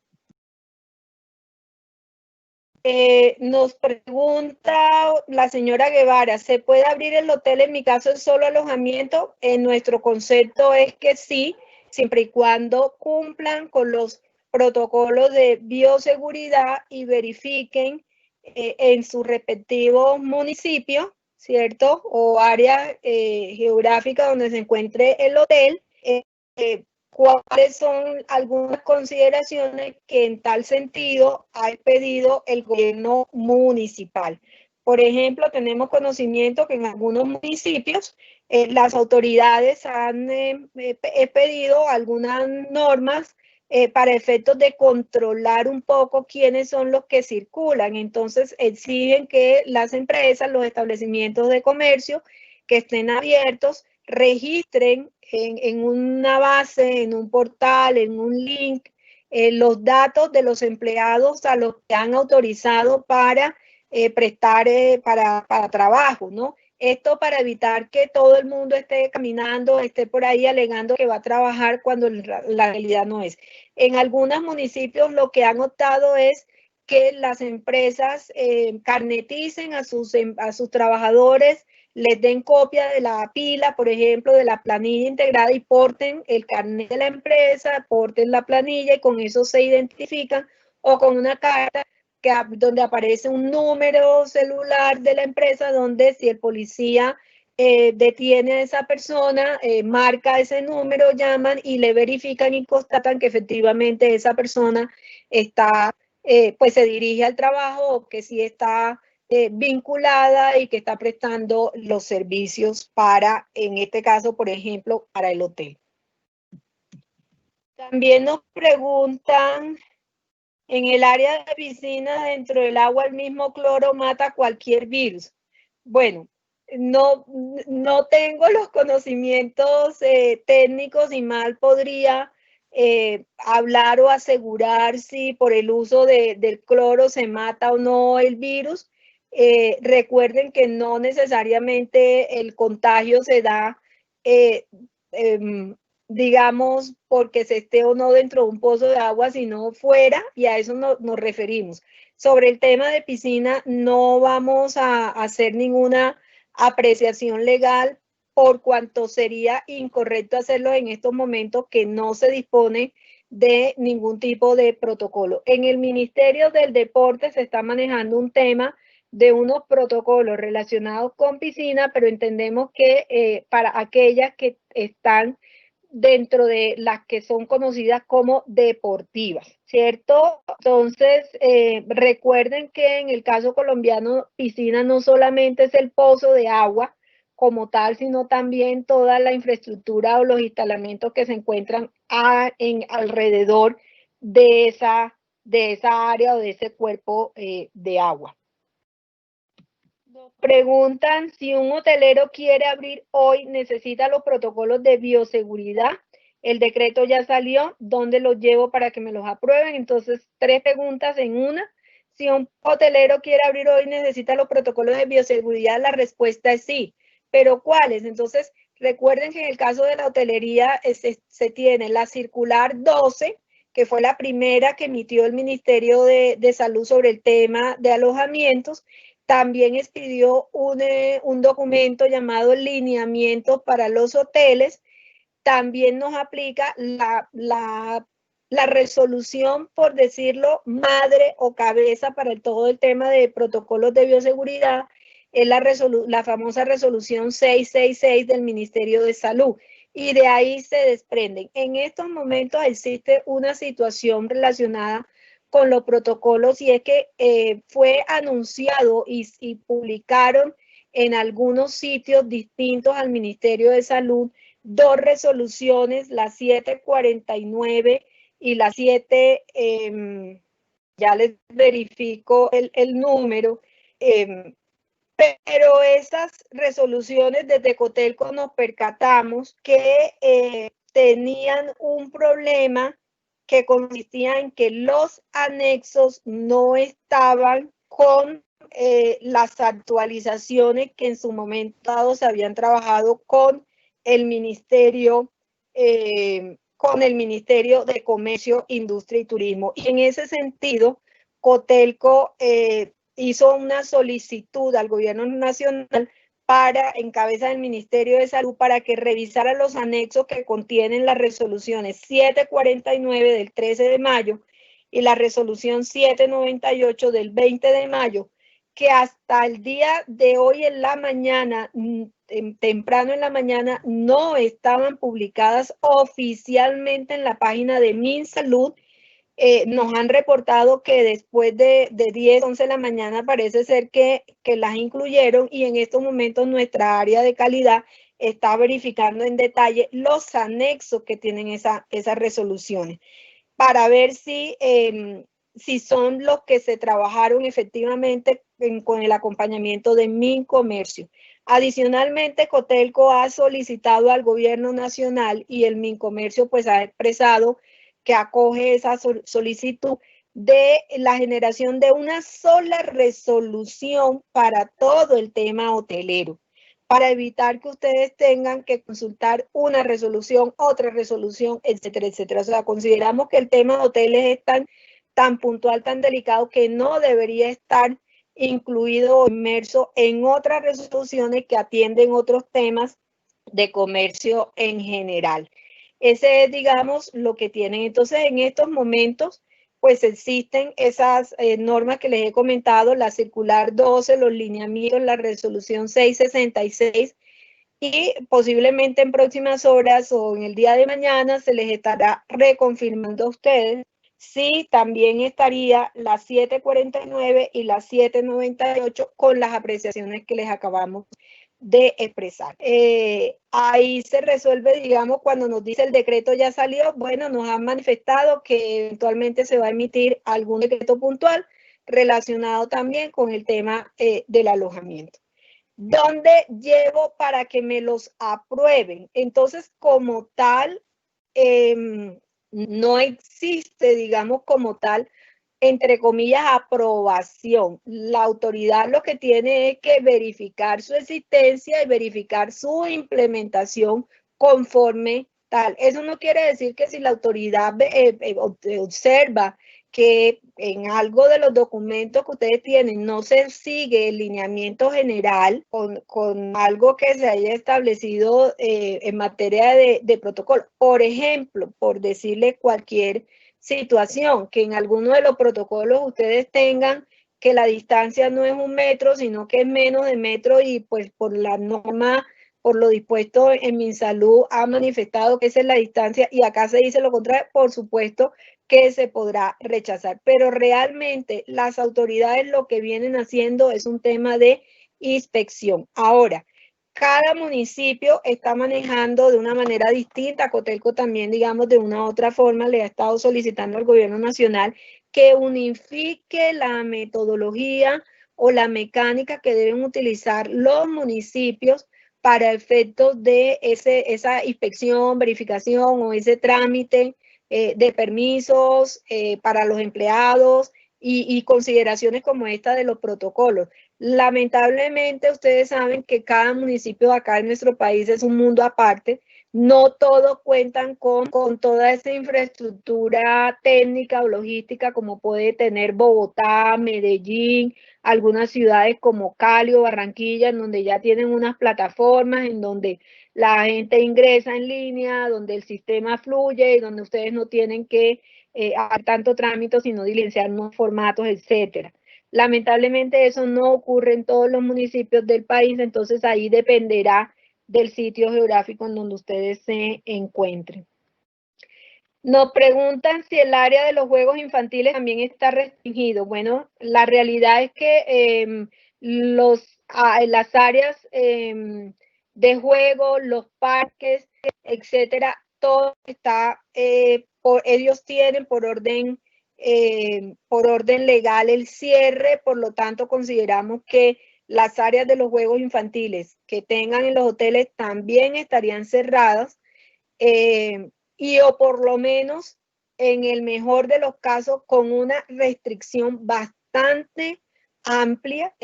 Nos pregunta la señora Guevara, ¿se puede abrir el hotel en mi caso es solo alojamiento? En nuestro concepto es que sí, siempre y cuando cumplan con los protocolos de bioseguridad y verifiquen en su respectivo municipio, ¿cierto? O área geográfica donde se encuentre el hotel, cuáles son algunas consideraciones que en tal sentido ha pedido el gobierno municipal. Por ejemplo, tenemos conocimiento que en algunos municipios las autoridades han pedido algunas normas para efectos de controlar un poco quiénes son los que circulan. Entonces, exigen que las empresas, los establecimientos de comercio que estén abiertos, registren en una base, en un portal, en un link, los datos de los empleados a los que han autorizado para prestar para trabajo, ¿no? Esto para evitar que todo el mundo esté caminando, esté por ahí alegando que va a trabajar cuando la realidad no es. En algunos municipios lo que han optado es que las empresas carneticen a sus trabajadores, les den copia de la pila, por ejemplo, de la planilla integrada y porten el carnet de la empresa, porten la planilla y con eso se identifican, o con una carta donde aparece un número celular de la empresa donde si el policía detiene a esa persona, marca ese número, llaman y le verifican y constatan que efectivamente esa persona está, pues se dirige al trabajo o que sí está vinculada y que está prestando los servicios para, en este caso, por ejemplo, para el hotel. También nos preguntan, en el área de piscina, dentro del agua, el mismo cloro mata cualquier virus. Bueno, no tengo los conocimientos técnicos y mal podría hablar o asegurar si por el uso del cloro se mata o no el virus. Recuerden que no necesariamente el contagio se da, digamos, porque se esté o no dentro de un pozo de agua, sino fuera, y a eso nos referimos. Sobre el tema de piscina, no vamos a hacer ninguna apreciación legal por cuanto sería incorrecto hacerlo en estos momentos que no se dispone de ningún tipo de protocolo. En el Ministerio del Deporte se está manejando un tema de unos protocolos relacionados con piscina, pero entendemos que para aquellas que están dentro de las que son conocidas como deportivas, ¿cierto? Entonces, recuerden que en el caso colombiano, piscina no solamente es el pozo de agua como tal, sino también toda la infraestructura o los instalamientos que se encuentran alrededor de esa área o de ese cuerpo de agua. Nos preguntan si un hotelero quiere abrir hoy, necesita los protocolos de bioseguridad. El decreto ya salió, ¿dónde los llevo para que me los aprueben? Entonces, 3 preguntas en una. Si un hotelero quiere abrir hoy, necesita los protocolos de bioseguridad, la respuesta es sí. ¿Pero cuáles? Entonces, recuerden que en el caso de la hotelería se tiene la circular 12, que fue la primera que emitió el Ministerio de Salud sobre el tema de alojamientos. También expidió un documento llamado Lineamientos para los hoteles. También nos aplica la resolución, por decirlo, madre o cabeza para todo el tema de protocolos de bioseguridad, es la famosa resolución 666 del Ministerio de Salud. Y de ahí se desprenden. En estos momentos existe una situación relacionada con los protocolos y es que fue anunciado y publicaron en algunos sitios distintos al Ministerio de Salud 2 resoluciones, la 749 y la 7, ya les verifico el número, pero esas resoluciones desde Cotelco nos percatamos que tenían un problema que consistía en que los anexos no estaban con las actualizaciones que en su momento dado se habían trabajado con el Ministerio de Comercio, Industria y Turismo. Y en ese sentido, Cotelco hizo una solicitud al gobierno nacional en cabeza del Ministerio de Salud para que revisara los anexos que contienen las resoluciones 749 del 13 de mayo y la resolución 798 del 20 de mayo, que hasta el día de hoy en la mañana, temprano en la mañana, no estaban publicadas oficialmente en la página de MinSalud. Nos han reportado que después de 10, 11 de la mañana parece ser que las incluyeron y en estos momentos nuestra área de calidad está verificando en detalle los anexos que tienen esas resoluciones para ver si son los que se trabajaron efectivamente con el acompañamiento de Mincomercio. Adicionalmente, Cotelco ha solicitado al gobierno nacional y el Mincomercio pues ha expresado que acoge esa solicitud de la generación de una sola resolución para todo el tema hotelero, para evitar que ustedes tengan que consultar una resolución, otra resolución, etcétera, etcétera. O sea, consideramos que el tema de hoteles es tan puntual, tan delicado, que no debería estar incluido o inmerso en otras resoluciones que atienden otros temas de comercio en general. Ese es, digamos, lo que tienen. Entonces, en estos momentos, pues existen esas normas que les he comentado, la circular 12, los lineamientos, la resolución 666 y posiblemente en próximas horas o en el día de mañana se les estará reconfirmando a ustedes si también estaría las 7:49 y las 7:98 con las apreciaciones que les acabamos de expresar. Ahí se resuelve, digamos, cuando nos dice el decreto ya salió, bueno, nos han manifestado que eventualmente se va a emitir algún decreto puntual relacionado también con el tema del alojamiento. ¿Dónde llevo para que me los aprueben? Entonces, como tal, no existe, digamos, como tal, entre comillas, aprobación. La autoridad lo que tiene es que verificar su existencia y verificar su implementación conforme tal. Eso no quiere decir que si la autoridad observa que en algo de los documentos que ustedes tienen no se sigue el lineamiento general con algo que se haya establecido en materia de protocolo. Por ejemplo, por decirle cualquier situación, que en alguno de los protocolos ustedes tengan que la distancia no es 1 metro, sino que es menos de metro y pues por la norma, por lo dispuesto en MinSalud ha manifestado que esa es la distancia y acá se dice lo contrario, por supuesto que se podrá rechazar. Pero realmente las autoridades lo que vienen haciendo es un tema de inspección. Ahora, cada municipio está manejando de una manera distinta. Cotelco también, digamos, de una u otra forma le ha estado solicitando al gobierno nacional que unifique la metodología o la mecánica que deben utilizar los municipios para efectos de esa inspección, verificación o ese trámite de permisos para los empleados y consideraciones como esta de los protocolos. Lamentablemente, ustedes saben que cada municipio acá en nuestro país es un mundo aparte. No todos cuentan con toda esa infraestructura técnica o logística como puede tener Bogotá, Medellín, algunas ciudades como Cali o Barranquilla, en donde ya tienen unas plataformas, en donde la gente ingresa en línea, donde el sistema fluye y donde ustedes no tienen que hacer tanto trámite, sino diligenciar unos formatos, etcétera. Lamentablemente eso no ocurre en todos los municipios del país, entonces ahí dependerá del sitio geográfico en donde ustedes se encuentren. Nos preguntan si el área de los juegos infantiles también está restringido. Bueno, la realidad es que las áreas de juego, los parques, etcétera, todo está, ellos tienen por orden legal el cierre, por lo tanto consideramos que las áreas de los juegos infantiles que tengan en los hoteles también estarían cerradas. Y o por lo menos en el mejor de los casos con una restricción bastante amplia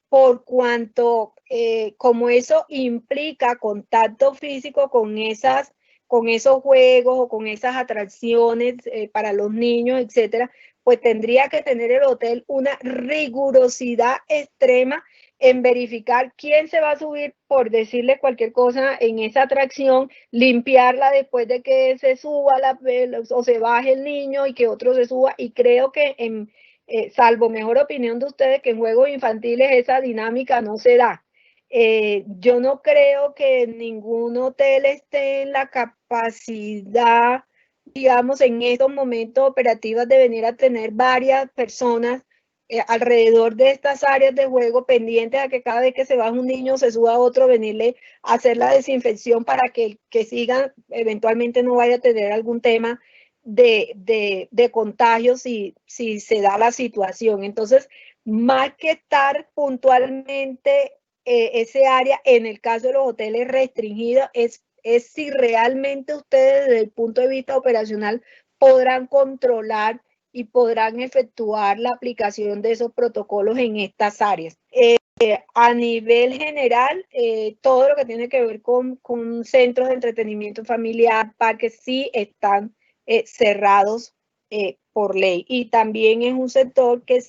por cuanto como eso implica contacto físico con esos juegos o con esas atracciones para los niños, etcétera, pues tendría que tener el hotel una rigurosidad extrema en verificar quién se va a subir por decirle cualquier cosa en esa atracción, limpiarla después de que se suba o se baje el niño y que otro se suba. Y creo que, salvo mejor opinión de ustedes, que en juegos infantiles esa dinámica no se da. Yo no creo que ningún hotel esté en la capacidad, digamos, en estos momentos operativos de venir a tener varias personas alrededor de estas áreas de juego pendientes a que cada vez que se baja un niño se suba otro, venirle a hacer la desinfección para que sigan, eventualmente no vaya a tener algún tema de contagio si se da la situación. Entonces, más que estar puntualmente ese área, en el caso de los hoteles restringidos, es si realmente ustedes desde el punto de vista operacional podrán controlar y podrán efectuar la aplicación de esos protocolos en estas áreas. A nivel general, todo lo que tiene que ver con centros de entretenimiento familiar, parques, sí están cerrados por ley. Y también es un sector que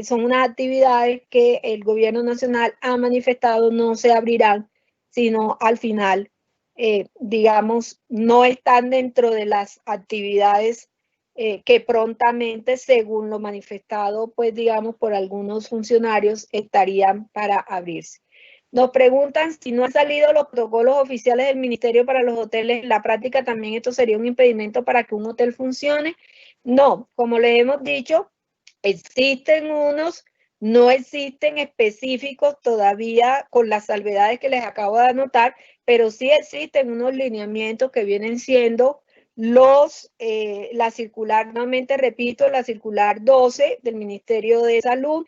son unas actividades que el gobierno nacional ha manifestado no se abrirán, sino al final, digamos, no están dentro de las actividades que prontamente, según lo manifestado, pues digamos, por algunos funcionarios, estarían para abrirse. Nos preguntan si no han salido los protocolos oficiales del Ministerio para los hoteles. En la práctica también esto sería un impedimento para que un hotel funcione. No, como les hemos dicho, existen unos, no existen específicos todavía con las salvedades que les acabo de anotar, pero sí existen unos lineamientos que vienen siendo la circular, nuevamente repito, la circular 12 del Ministerio de Salud,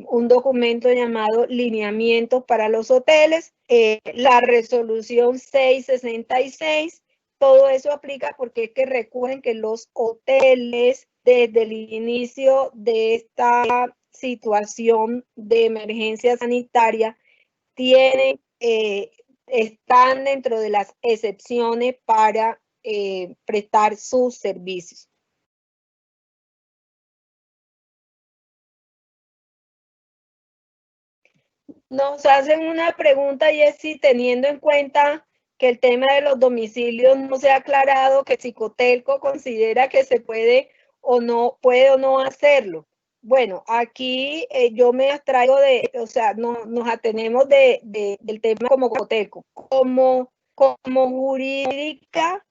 un documento llamado Lineamientos para los Hoteles, la resolución 666, todo eso aplica porque es que recuerden que los hoteles desde el inicio de esta situación de emergencia sanitaria tienen, están dentro de las excepciones para prestar sus servicios. Nos hacen una pregunta y es si teniendo en cuenta que el tema de los domicilios no se ha aclarado, que si Cotelco considera que se puede o no hacerlo. Bueno, aquí yo me abstraigo o sea, nos atenemos del tema como Cotelco. Como jurídica,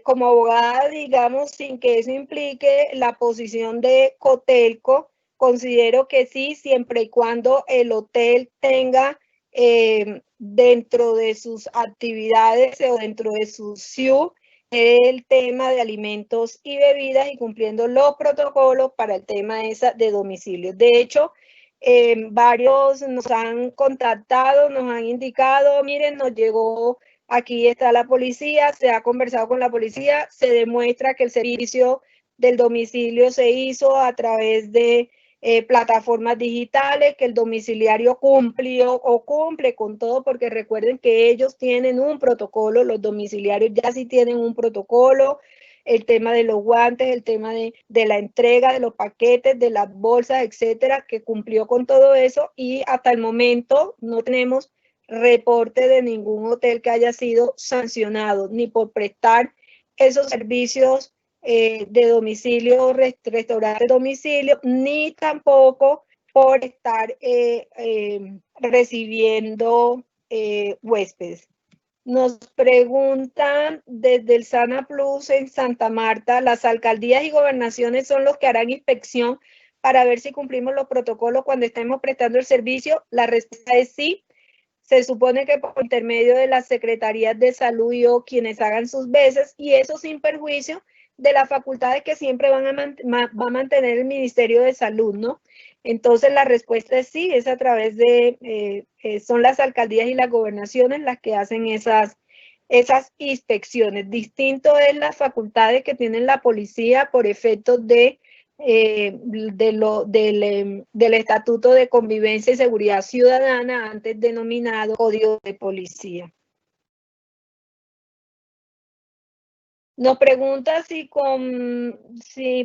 como abogada, digamos, sin que eso implique la posición de Cotelco, considero que sí, siempre y cuando el hotel tenga dentro de sus actividades o dentro de su SIU el tema de alimentos y bebidas y cumpliendo los protocolos para el tema de domicilio. De hecho, varios nos han contactado, nos han indicado, miren, nos llegó, aquí está la policía, se ha conversado con la policía, se demuestra que el servicio del domicilio se hizo a través de plataformas digitales, que el domiciliario cumplió o cumple con todo, porque recuerden que ellos tienen un protocolo, los domiciliarios ya sí tienen un protocolo, el tema de los guantes, el tema de la entrega de los paquetes, de las bolsas, etcétera, que cumplió con todo eso y hasta el momento no tenemos reporte de ningún hotel que haya sido sancionado ni por prestar esos servicios de domicilio, restaurante domicilio, ni tampoco por estar recibiendo huéspedes. Nos preguntan desde el Sana Plus en Santa Marta, ¿las alcaldías y gobernaciones son los que harán inspección para ver si cumplimos los protocolos cuando estemos prestando el servicio? La respuesta es sí. Se supone que por intermedio de las secretarías de salud y o quienes hagan sus veces, y eso sin perjuicio de las facultades que siempre va a mantener el Ministerio de Salud, ¿no? Entonces la respuesta es sí, es a través de, son las alcaldías y las gobernaciones las que hacen esas inspecciones. Distinto es las facultades que tiene la policía por efectos del Estatuto de Convivencia y Seguridad Ciudadana, antes denominado Código de Policía. Nos pregunta si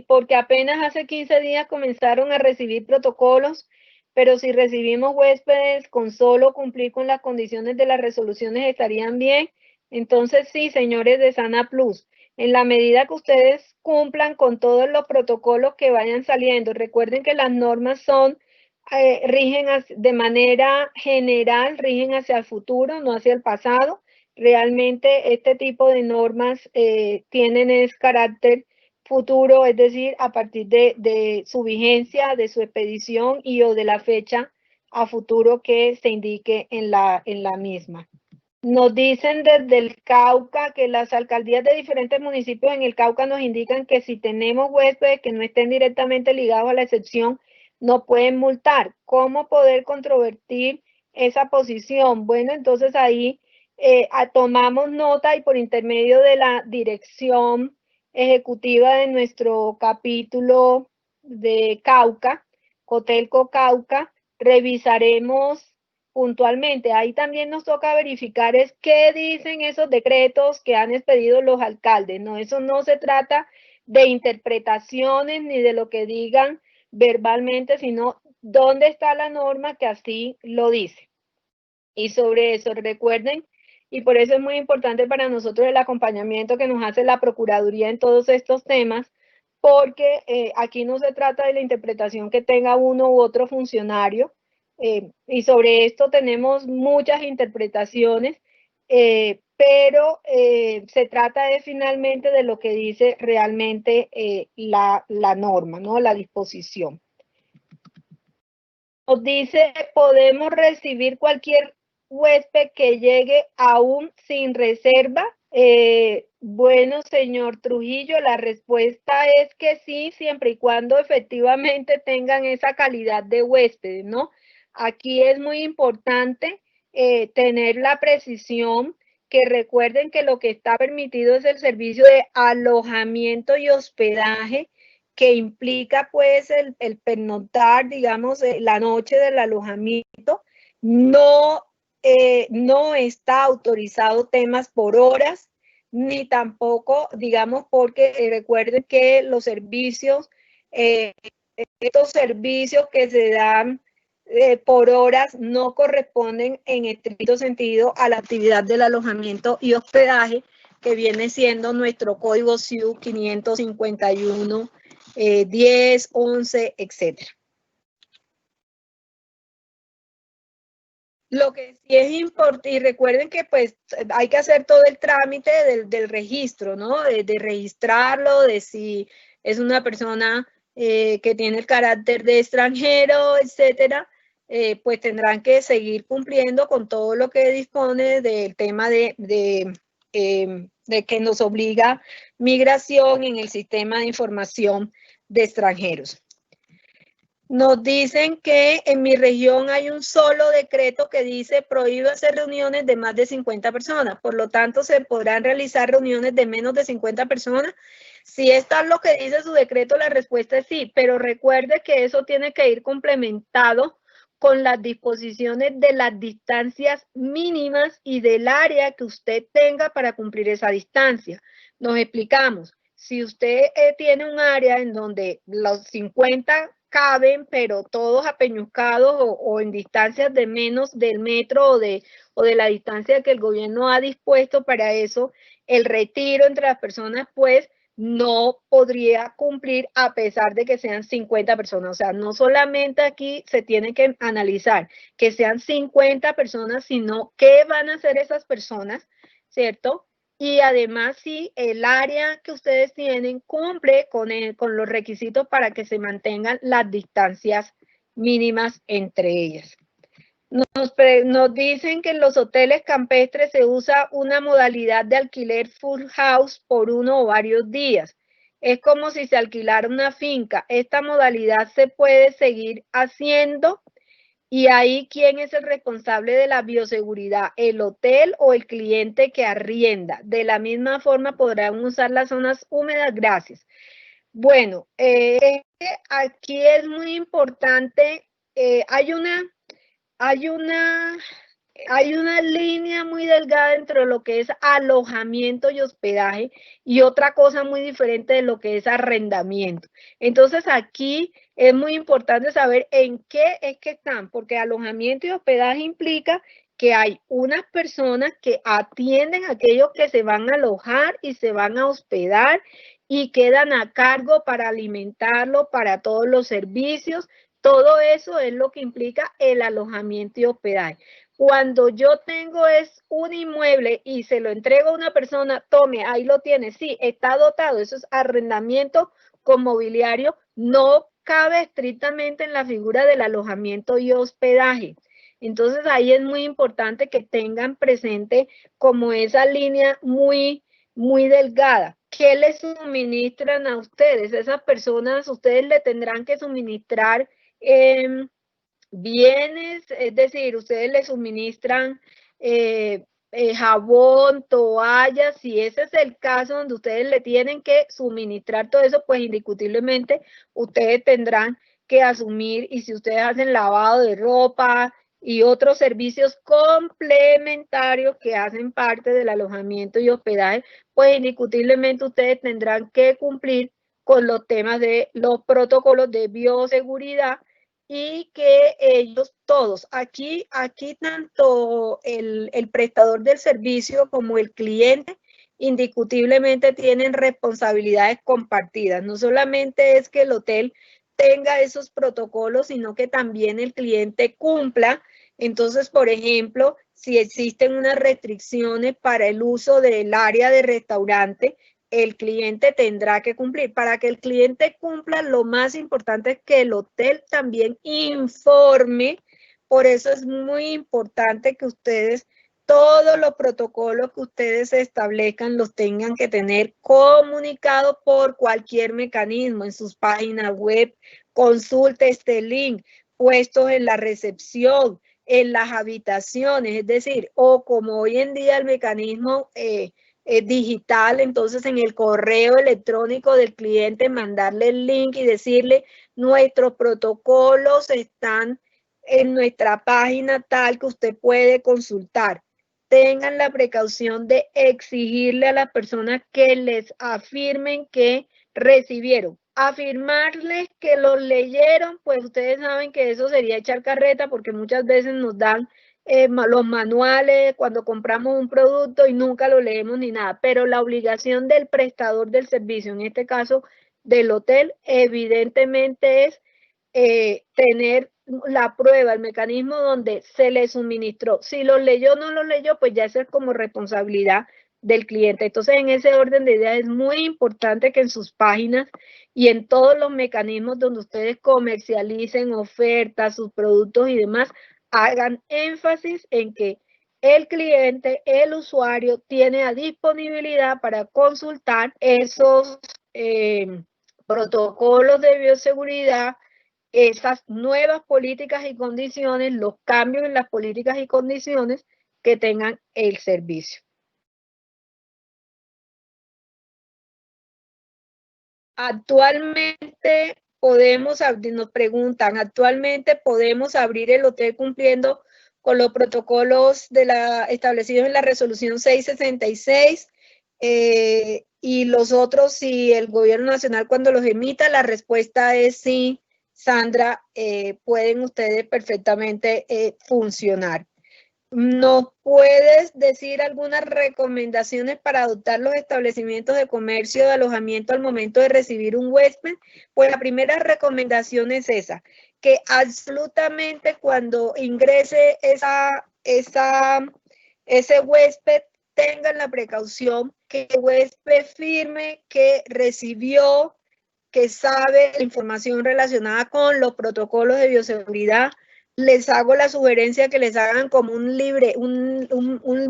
porque apenas hace 15 días comenzaron a recibir protocolos, pero si recibimos huéspedes con solo cumplir con las condiciones de las resoluciones estarían bien. Entonces sí, señores de Sana Plus, en la medida que ustedes cumplan con todos los protocolos que vayan saliendo, recuerden que las normas rigen de manera general, rigen hacia el futuro, no hacia el pasado. Realmente este tipo de normas tienen carácter futuro, es decir, a partir de su vigencia, de su expedición y o de la fecha a futuro que se indique en la misma. Nos dicen desde el Cauca que las alcaldías de diferentes municipios en el Cauca nos indican que si tenemos huéspedes que no estén directamente ligados a la excepción, no pueden multar. ¿Cómo poder controvertir esa posición? Bueno, entonces ahí tomamos nota y por intermedio de la dirección ejecutiva de nuestro capítulo de Cauca, Cotelco Cauca, revisaremos puntualmente. Ahí también nos toca verificar es qué dicen esos decretos que han expedido los alcaldes. No, eso no se trata de interpretaciones ni de lo que digan verbalmente, sino dónde está la norma que así lo dice. Y sobre eso recuerden, y por eso es muy importante para nosotros el acompañamiento que nos hace la Procuraduría en todos estos temas, porque aquí no se trata de la interpretación que tenga uno u otro funcionario, y sobre esto tenemos muchas interpretaciones, pero se trata de finalmente de lo que dice realmente la norma, ¿no? La disposición. Nos dice, podemos recibir cualquier huésped que llegue aún sin reserva. Bueno, señor Trujillo, la respuesta es que sí, siempre y cuando efectivamente tengan esa calidad de huéspedes, ¿no? Aquí es muy importante tener la precisión, que recuerden que lo que está permitido es el servicio de alojamiento y hospedaje, que implica pues el pernoctar, digamos, la noche del alojamiento. No, no está autorizado temas por horas, ni tampoco, digamos, porque recuerden que los servicios, estos servicios que se dan por horas no corresponden en estricto sentido a la actividad del alojamiento y hospedaje, que viene siendo nuestro código SIU 551, 10, 11, etc. Lo que sí es importante, y recuerden que pues hay que hacer todo el trámite del registro, ¿no? De registrarlo, de si es una persona que tiene el carácter de extranjero, etcétera, pues tendrán que seguir cumpliendo con todo lo que dispone del tema de que nos obliga migración en el sistema de información de extranjeros. Nos dicen que en mi región hay un solo decreto que dice prohíbe hacer reuniones de más de 50 personas. Por lo tanto, se podrán realizar reuniones de menos de 50 personas. Si está lo que dice su decreto, la respuesta es sí, pero recuerde que eso tiene que ir complementado con las disposiciones de las distancias mínimas y del área que usted tenga para cumplir esa distancia. Nos explicamos. Si usted tiene un área en donde los 50 caben, pero todos apeñuscados o en distancias de menos del metro o de la distancia que el gobierno ha dispuesto para eso, el retiro entre las personas, pues, no podría cumplir a pesar de que sean 50 personas. O sea, no solamente aquí se tiene que analizar que sean 50 personas, sino qué van a hacer esas personas, ¿cierto? Y además, si el área que ustedes tienen cumple con los requisitos para que se mantengan las distancias mínimas entre ellas. Nos dicen que en los hoteles campestres se usa una modalidad de alquiler full house por uno o varios días. Es como si se alquilara una finca. Esta modalidad se puede seguir haciendo. Y ahí, ¿quién es el responsable de la bioseguridad? ¿El hotel o el cliente que arrienda? De la misma forma podrán usar las zonas húmedas. Gracias. Bueno, aquí es muy importante, hay una línea muy delgada entre lo que es alojamiento y hospedaje y otra cosa muy diferente de lo que es arrendamiento. Entonces aquí es muy importante saber en qué es que están, porque alojamiento y hospedaje implica que hay unas personas que atienden a aquellos que se van a alojar y se van a hospedar y quedan a cargo para alimentarlo, para todos los servicios. Todo eso es lo que implica el alojamiento y hospedaje. Cuando yo tengo es un inmueble y se lo entrego a una persona, tome, ahí lo tiene, sí, está dotado, eso es arrendamiento con mobiliario, no cabe estrictamente en la figura del alojamiento y hospedaje. Entonces ahí es muy importante que tengan presente como esa línea muy, muy delgada. ¿Qué les suministran a ustedes? Esas personas, ustedes le tendrán que suministrar bienes, es decir, ustedes le suministran jabón, toallas, si ese es el caso donde ustedes le tienen que suministrar todo eso, pues indiscutiblemente ustedes tendrán que asumir, y si ustedes hacen lavado de ropa y otros servicios complementarios que hacen parte del alojamiento y hospedaje, pues indiscutiblemente ustedes tendrán que cumplir con los temas de los protocolos de bioseguridad y que ellos todos, aquí tanto el prestador del servicio como el cliente indiscutiblemente tienen responsabilidades compartidas. No solamente es que el hotel tenga esos protocolos, sino que también el cliente cumpla. Entonces, por ejemplo, si existen unas restricciones para el uso del área de restaurante, el cliente tendrá que cumplir. Para que el cliente cumpla, lo más importante es que el hotel también informe. Por eso es muy importante que ustedes, todos los protocolos que ustedes establezcan, los tengan que tener comunicados por cualquier mecanismo en sus páginas web. Consulte este link, puestos en la recepción, en las habitaciones, es decir, o como hoy en día el mecanismo digital, entonces en el correo electrónico del cliente mandarle el link y decirle nuestros protocolos están en nuestra página tal que usted puede consultar. Tengan la precaución de exigirle a las personas que les afirmen que recibieron. Afirmarles que los leyeron, pues ustedes saben que eso sería echar carreta, porque muchas veces nos dan los manuales cuando compramos un producto y nunca lo leemos ni nada, pero la obligación del prestador del servicio, en este caso del hotel, evidentemente es tener la prueba, el mecanismo donde se le suministró. Si lo leyó o no lo leyó, pues ya eso es como responsabilidad del cliente. Entonces, en ese orden de ideas es muy importante que en sus páginas y en todos los mecanismos donde ustedes comercialicen ofertas, sus productos y demás, hagan énfasis en que el cliente, el usuario, tiene a disponibilidad para consultar esos protocolos de bioseguridad, esas nuevas políticas y condiciones, los cambios en las políticas y condiciones que tengan el servicio. Actualmente nos preguntan, actualmente podemos abrir el hotel cumpliendo con los protocolos establecidos en la resolución 666 y los otros, si el gobierno nacional cuando los emita, la respuesta es sí, Sandra, pueden ustedes perfectamente funcionar. ¿Nos puedes decir algunas recomendaciones para adoptar los establecimientos de comercio de alojamiento al momento de recibir un huésped? Pues la primera recomendación es esa, que absolutamente cuando ingrese ese huésped tengan la precaución que el huésped firme que recibió, que sabe la información relacionada con los protocolos de bioseguridad. Les hago la sugerencia que les hagan como un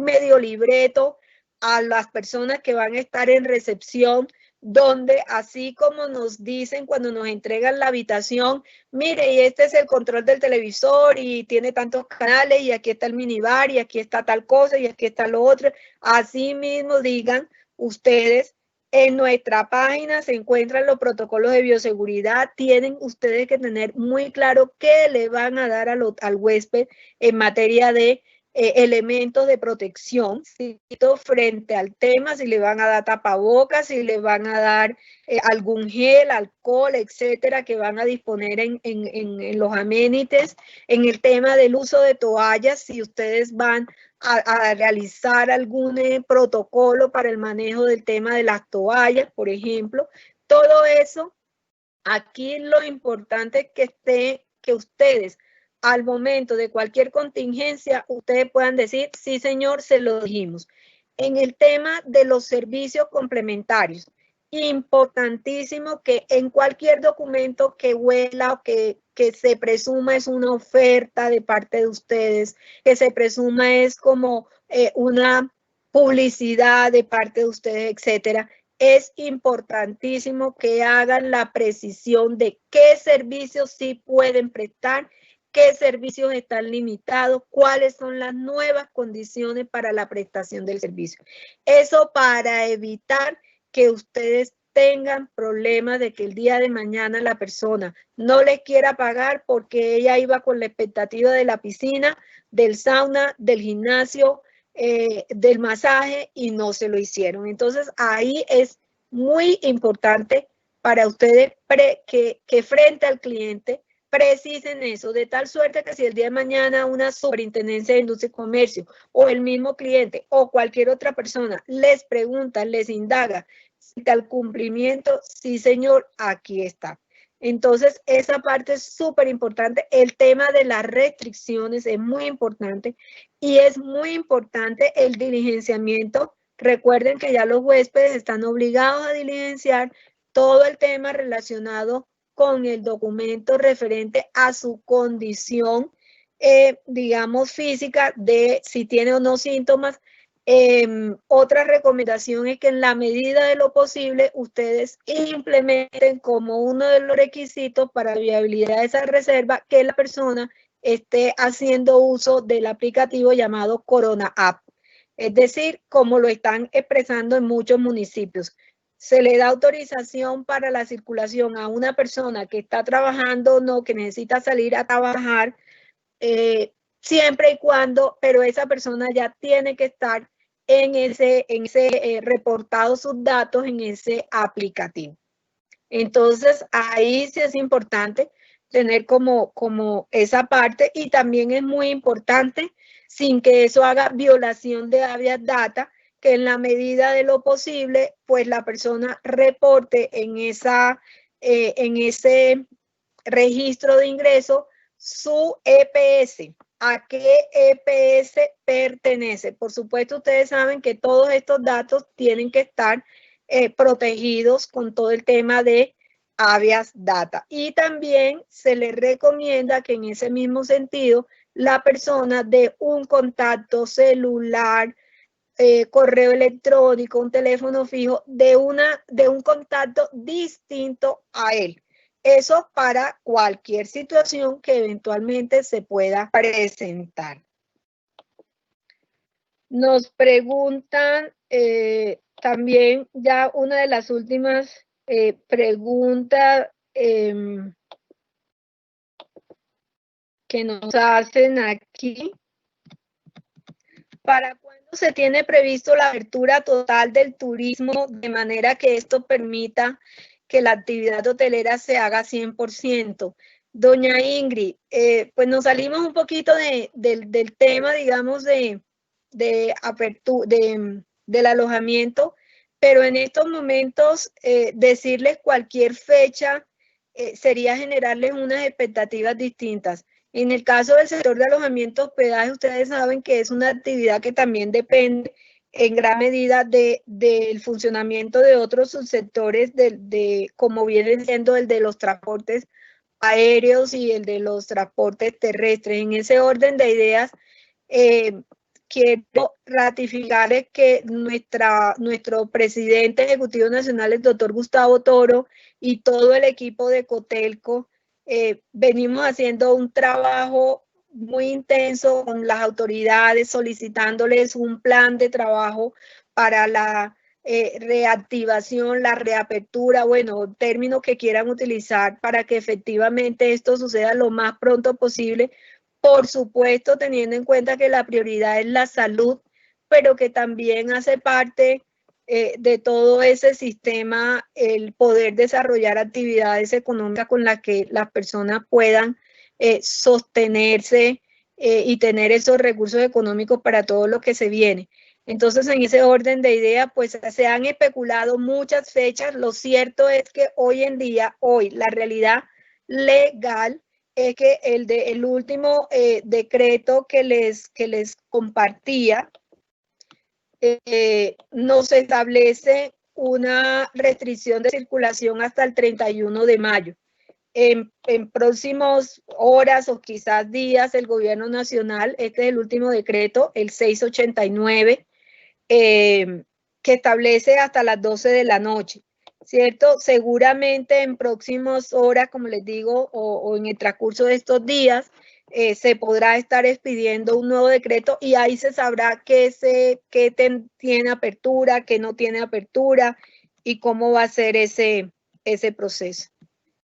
medio libreto a las personas que van a estar en recepción, donde así como nos dicen cuando nos entregan la habitación, mire, y este es el control del televisor y tiene tantos canales y aquí está el minibar y aquí está tal cosa y aquí está lo otro, así mismo digan ustedes. En nuestra página se encuentran los protocolos de bioseguridad. Tienen ustedes que tener muy claro qué le van a dar al huésped en materia de elementos de protección frente al tema, si le van a dar tapabocas, si le van a dar algún gel, alcohol, etcétera, que van a disponer en los amenities. En el tema del uso de toallas, si ustedes van a realizar algún protocolo para el manejo del tema de las toallas, por ejemplo. Todo eso, aquí lo importante es que ustedes, al momento de cualquier contingencia, ustedes puedan decir, sí señor, se lo dijimos. En el tema de los servicios complementarios, importantísimo que en cualquier documento que huela o que se presuma es una oferta de parte de ustedes, que se presuma es como una publicidad de parte de ustedes, etcétera, es importantísimo que hagan la precisión de qué servicios sí pueden prestar, qué servicios están limitados, cuáles son las nuevas condiciones para la prestación del servicio. Eso para evitar que ustedes tengan problemas de que el día de mañana la persona no les quiera pagar porque ella iba con la expectativa de la piscina, del sauna, del gimnasio, del masaje y no se lo hicieron. Entonces ahí es muy importante para ustedes que frente al cliente precisen eso, de tal suerte que si el día de mañana una superintendencia de industria y comercio o el mismo cliente o cualquier otra persona les pregunta, les indaga si tal cumplimiento, sí señor, aquí está. Entonces, esa parte es súper importante. El tema de las restricciones es muy importante y es muy importante el diligenciamiento. Recuerden que ya los huéspedes están obligados a diligenciar todo el tema relacionado con el documento referente a su condición, digamos, física, de si tiene o no síntomas. Otra recomendación es que en la medida de lo posible ustedes implementen como uno de los requisitos para la viabilidad de esa reserva que la persona esté haciendo uso del aplicativo llamado Corona App. Es decir, como lo están expresando en muchos municipios. Se le da autorización para la circulación a una persona que está trabajando o no, que necesita salir a trabajar, siempre y cuando, pero esa persona ya tiene que estar en ese reportado sus datos en ese aplicativo. Entonces, ahí sí es importante tener como esa parte, y también es muy importante, sin que eso haga violación de habeas data, que en la medida de lo posible, pues la persona reporte en ese registro de ingreso su EPS. ¿A qué EPS pertenece? Por supuesto, ustedes saben que todos estos datos tienen que estar protegidos con todo el tema de habeas data. Y también se les recomienda que en ese mismo sentido la persona dé un contacto celular, correo electrónico, un teléfono fijo de un contacto distinto a él. Eso para cualquier situación que eventualmente se pueda presentar. Nos preguntan también ya una de las últimas preguntas que nos hacen aquí. ¿Para cuándo se tiene previsto la apertura total del turismo de manera que esto permita que la actividad hotelera se haga 100%? Doña Ingrid, pues nos salimos un poquito del tema, digamos, del alojamiento, pero en estos momentos decirles cualquier fecha sería generarles unas expectativas distintas. En el caso del sector de alojamiento, hospedaje, ustedes saben que es una actividad que también depende en gran medida del funcionamiento de otros subsectores, como viene siendo el de los transportes aéreos y el de los transportes terrestres. En ese orden de ideas, quiero ratificarles que nuestro presidente ejecutivo nacional, el doctor Gustavo Toro, y todo el equipo de Cotelco, venimos haciendo un trabajo muy intenso con las autoridades, solicitándoles un plan de trabajo para la reactivación, la reapertura, bueno, términos que quieran utilizar para que efectivamente esto suceda lo más pronto posible. Por supuesto, teniendo en cuenta que la prioridad es la salud, pero que también hace parte de todo ese sistema el poder desarrollar actividades económicas con las que las personas puedan sostenerse y tener esos recursos económicos para todo lo que se viene. Entonces, en ese orden de ideas, pues se han especulado muchas fechas. Lo cierto es que hoy en día, la realidad legal es que el último decreto que les compartía, nos establece una restricción de circulación hasta el 31 de mayo. En próximas horas o quizás días, el gobierno nacional, este es el último decreto, el 689, que establece hasta las 12 de la noche, ¿cierto? Seguramente en próximas horas, como les digo, o en el transcurso de estos días, se podrá estar expidiendo un nuevo decreto y ahí se sabrá qué tiene apertura, qué no tiene apertura y cómo va a ser ese proceso.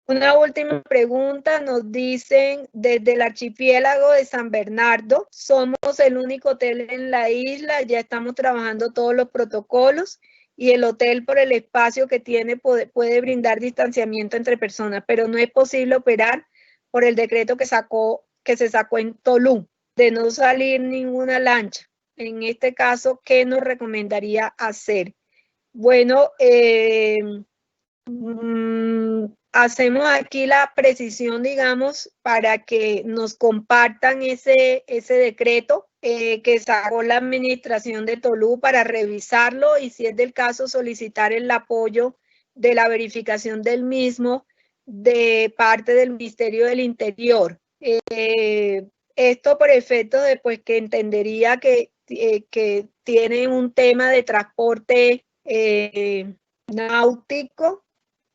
Una última pregunta, nos dicen desde el archipiélago de San Bernardo, somos el único hotel en la isla, ya estamos trabajando todos los protocolos y el hotel por el espacio que tiene puede brindar distanciamiento entre personas, pero no es posible operar por el decreto que se sacó en Tolú de no salir ninguna lancha. En este caso, ¿qué nos recomendaría hacer? Bueno, Hacemos aquí la precisión, digamos, para que nos compartan ese decreto que sacó la administración de Tolú para revisarlo y, si es del caso, solicitar el apoyo de la verificación del mismo de parte del Ministerio del Interior. Esto por efecto de pues, que entendería que tiene un tema de transporte náutico,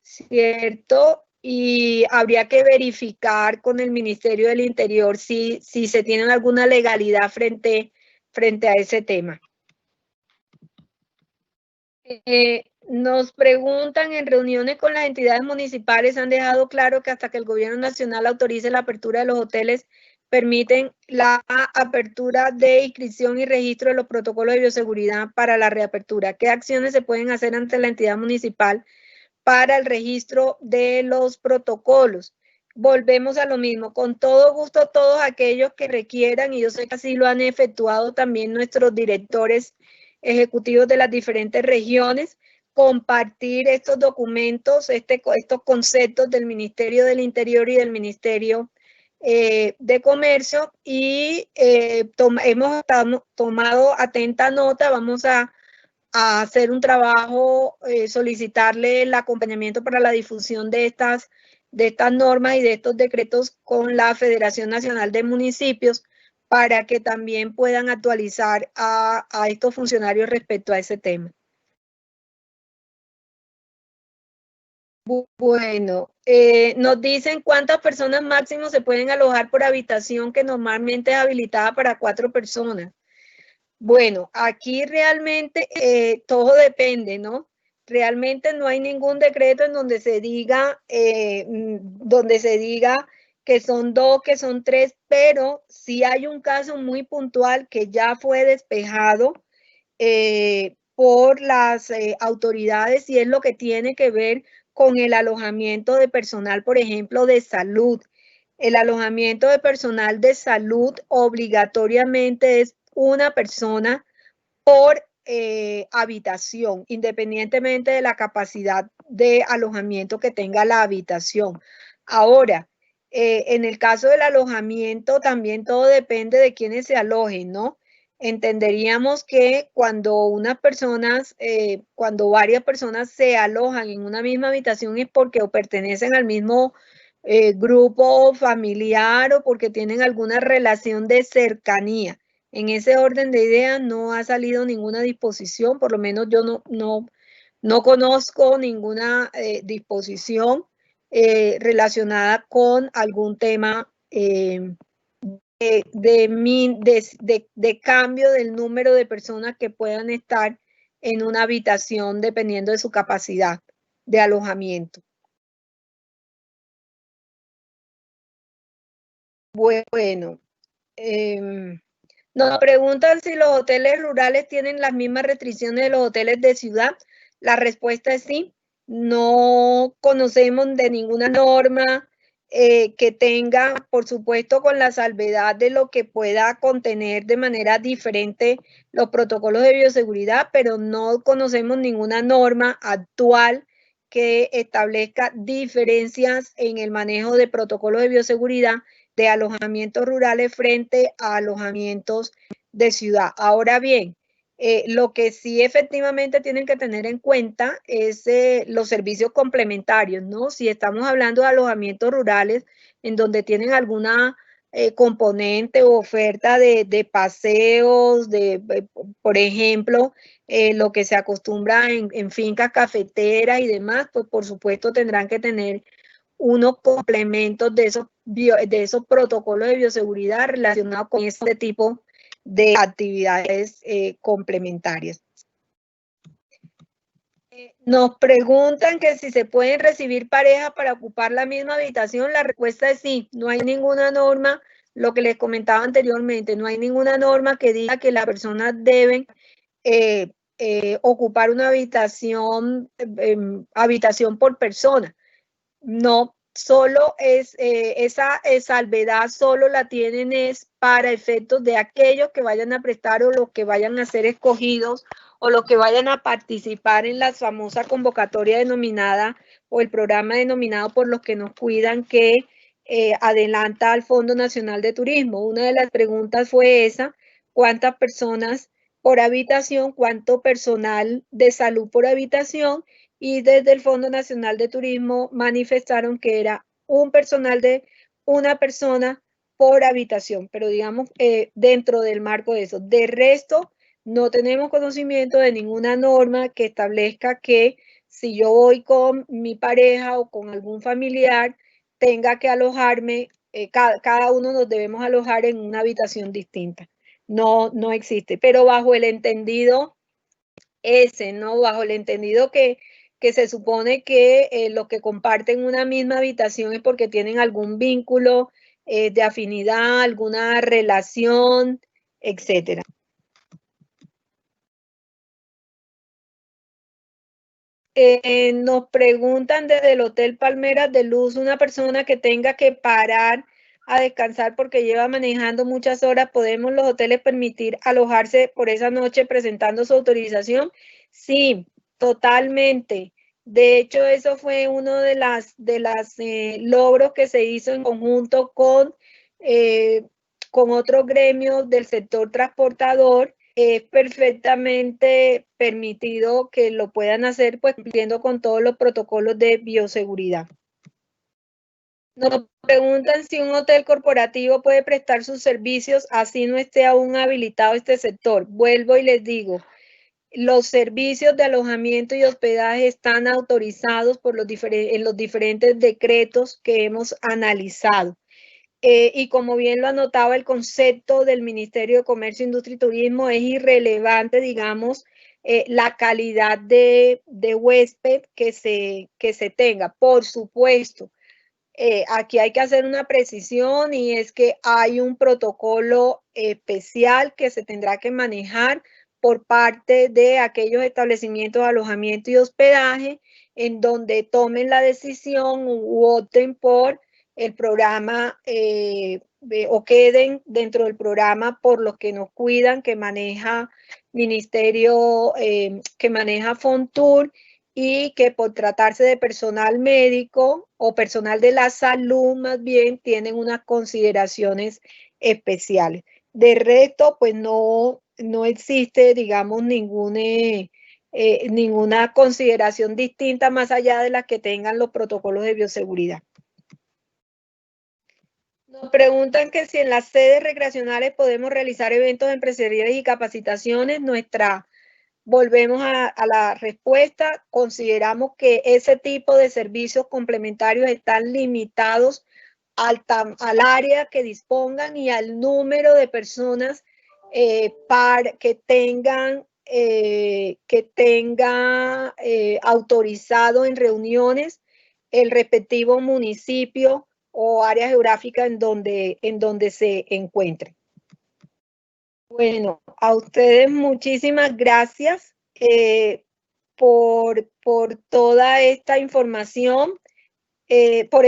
¿cierto? Y habría que verificar con el Ministerio del Interior si se tiene alguna legalidad frente a ese tema. Nos preguntan, en reuniones con las entidades municipales han dejado claro que hasta que el gobierno nacional autorice la apertura de los hoteles, permiten la apertura de inscripción y registro de los protocolos de bioseguridad para la reapertura. ¿Qué acciones se pueden hacer ante la entidad municipal para el registro de los protocolos? Volvemos a lo mismo, con todo gusto todos aquellos que requieran, y yo sé que así lo han efectuado también nuestros directores ejecutivos de las diferentes regiones, compartir estos documentos, estos conceptos del Ministerio del Interior y del Ministerio de Comercio, y hemos tomado atenta nota. Vamos a hacer un trabajo, solicitarle el acompañamiento para la difusión de estas normas y de estos decretos con la Federación Nacional de Municipios, para que también puedan actualizar a estos funcionarios respecto a ese tema. Bueno, nos dicen cuántas personas máximo se pueden alojar por habitación, que normalmente es habilitada para 4 personas. Bueno, aquí realmente todo depende, ¿no? Realmente no hay ningún decreto en donde se diga que son 2, que son 3, pero sí hay un caso muy puntual que ya fue despejado por las autoridades, y es lo que tiene que ver con el alojamiento de personal, por ejemplo, de salud. El alojamiento de personal de salud obligatoriamente es una persona por habitación, independientemente de la capacidad de alojamiento que tenga la habitación. Ahora, en el caso del alojamiento, también todo depende de quiénes se alojen, ¿no? Entenderíamos que cuando cuando varias personas se alojan en una misma habitación, es porque o pertenecen al mismo grupo familiar o porque tienen alguna relación de cercanía. En ese orden de ideas no ha salido ninguna disposición, por lo menos yo no conozco ninguna disposición relacionada con algún tema de cambio del número de personas que puedan estar en una habitación dependiendo de su capacidad de alojamiento. Bueno, nos preguntan si los hoteles rurales tienen las mismas restricciones de los hoteles de ciudad. La respuesta es sí. No conocemos de ninguna norma que tenga, por supuesto, con la salvedad de lo que pueda contener de manera diferente los protocolos de bioseguridad, pero no conocemos ninguna norma actual que establezca diferencias en el manejo de protocolos de bioseguridad de alojamientos rurales frente a alojamientos de ciudad. Ahora bien, lo que sí efectivamente tienen que tener en cuenta es los servicios complementarios, ¿no? Si estamos hablando de alojamientos rurales en donde tienen alguna componente o oferta de paseos, por ejemplo, lo que se acostumbra en fincas cafeteras y demás, pues por supuesto tendrán que tener unos complementos de esos protocolos de bioseguridad relacionados con este tipo de actividades complementarias. Nos preguntan que si se pueden recibir parejas para ocupar la misma habitación. La respuesta es sí. No hay ninguna norma, lo que les comentaba anteriormente, no hay ninguna norma que diga que las personas deben ocupar una habitación por persona. No, solo esa salvedad solo la tienen es para efectos de aquellos que vayan a prestar o los que vayan a ser escogidos o los que vayan a participar en la famosa convocatoria denominada o el programa denominado Por los que nos cuidan, que adelanta al Fondo Nacional de Turismo. Una de las preguntas fue esa: ¿cuántas personas por habitación, cuánto personal de salud por habitación? Y desde el Fondo Nacional de Turismo manifestaron que era un personal de una persona por habitación, pero digamos dentro del marco de eso. De resto, no tenemos conocimiento de ninguna norma que establezca que si yo voy con mi pareja o con algún familiar, tenga que alojarme, cada uno nos debemos alojar en una habitación distinta. No, no existe, pero bajo el entendido ese, ¿no? Bajo el entendido que se supone que los que comparten una misma habitación es porque tienen algún vínculo de afinidad, alguna relación, etcétera. Nos preguntan desde el Hotel Palmeras de Luz, una persona que tenga que parar a descansar porque lleva manejando muchas horas, ¿podemos los hoteles permitir alojarse por esa noche presentando su autorización? Sí, totalmente. De hecho, eso fue uno de las logros que se hizo en conjunto con otros gremios del sector transportador. Es perfectamente permitido que lo puedan hacer, pues cumpliendo con todos los protocolos de bioseguridad. Nos preguntan si un hotel corporativo puede prestar sus servicios así no esté aún habilitado este sector. Vuelvo y les digo, los servicios de alojamiento y hospedaje están autorizados por en los diferentes decretos que hemos analizado. Y como bien lo anotaba el concepto del Ministerio de Comercio, Industria y Turismo, es irrelevante, digamos, la calidad de huésped que se tenga. Por supuesto, aquí hay que hacer una precisión, y es que hay un protocolo especial que se tendrá que manejar por parte de aquellos establecimientos de alojamiento y hospedaje en donde tomen la decisión u opten por el programa o queden dentro del programa Por los que nos cuidan, que maneja Ministerio, que maneja Fontur, y que por tratarse de personal médico o personal de la salud, más bien, tienen unas consideraciones especiales. De resto, pues no existe, digamos, ninguna consideración distinta más allá de las que tengan los protocolos de bioseguridad. Nos preguntan que si en las sedes recreacionales podemos realizar eventos empresariales y capacitaciones. Volvemos a la respuesta. Consideramos que ese tipo de servicios complementarios están limitados al área que dispongan y al número de personas para que tenga autorizado en reuniones el respectivo municipio o área geográfica en donde se encuentren. Bueno, a ustedes muchísimas gracias por toda esta información, por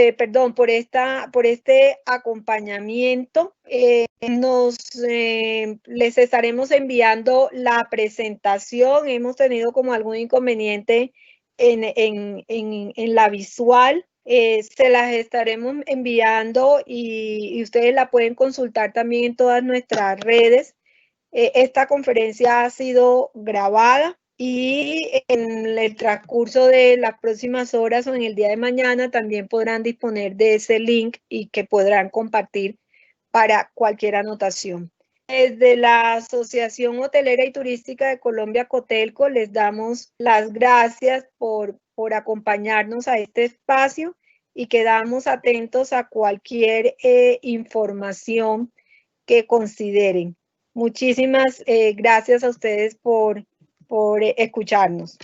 este acompañamiento. Les estaremos enviando la presentación. Hemos tenido como algún inconveniente en la visual. Se las estaremos enviando y ustedes la pueden consultar también en todas nuestras redes. Esta conferencia ha sido grabada y en el transcurso de las próximas horas o en el día de mañana también podrán disponer de ese link y que podrán compartir para cualquier anotación. Desde la Asociación Hotelera y Turística de Colombia, Cotelco, les damos las gracias por acompañarnos a este espacio y quedamos atentos a cualquier información que consideren. Muchísimas gracias a ustedes por escucharnos.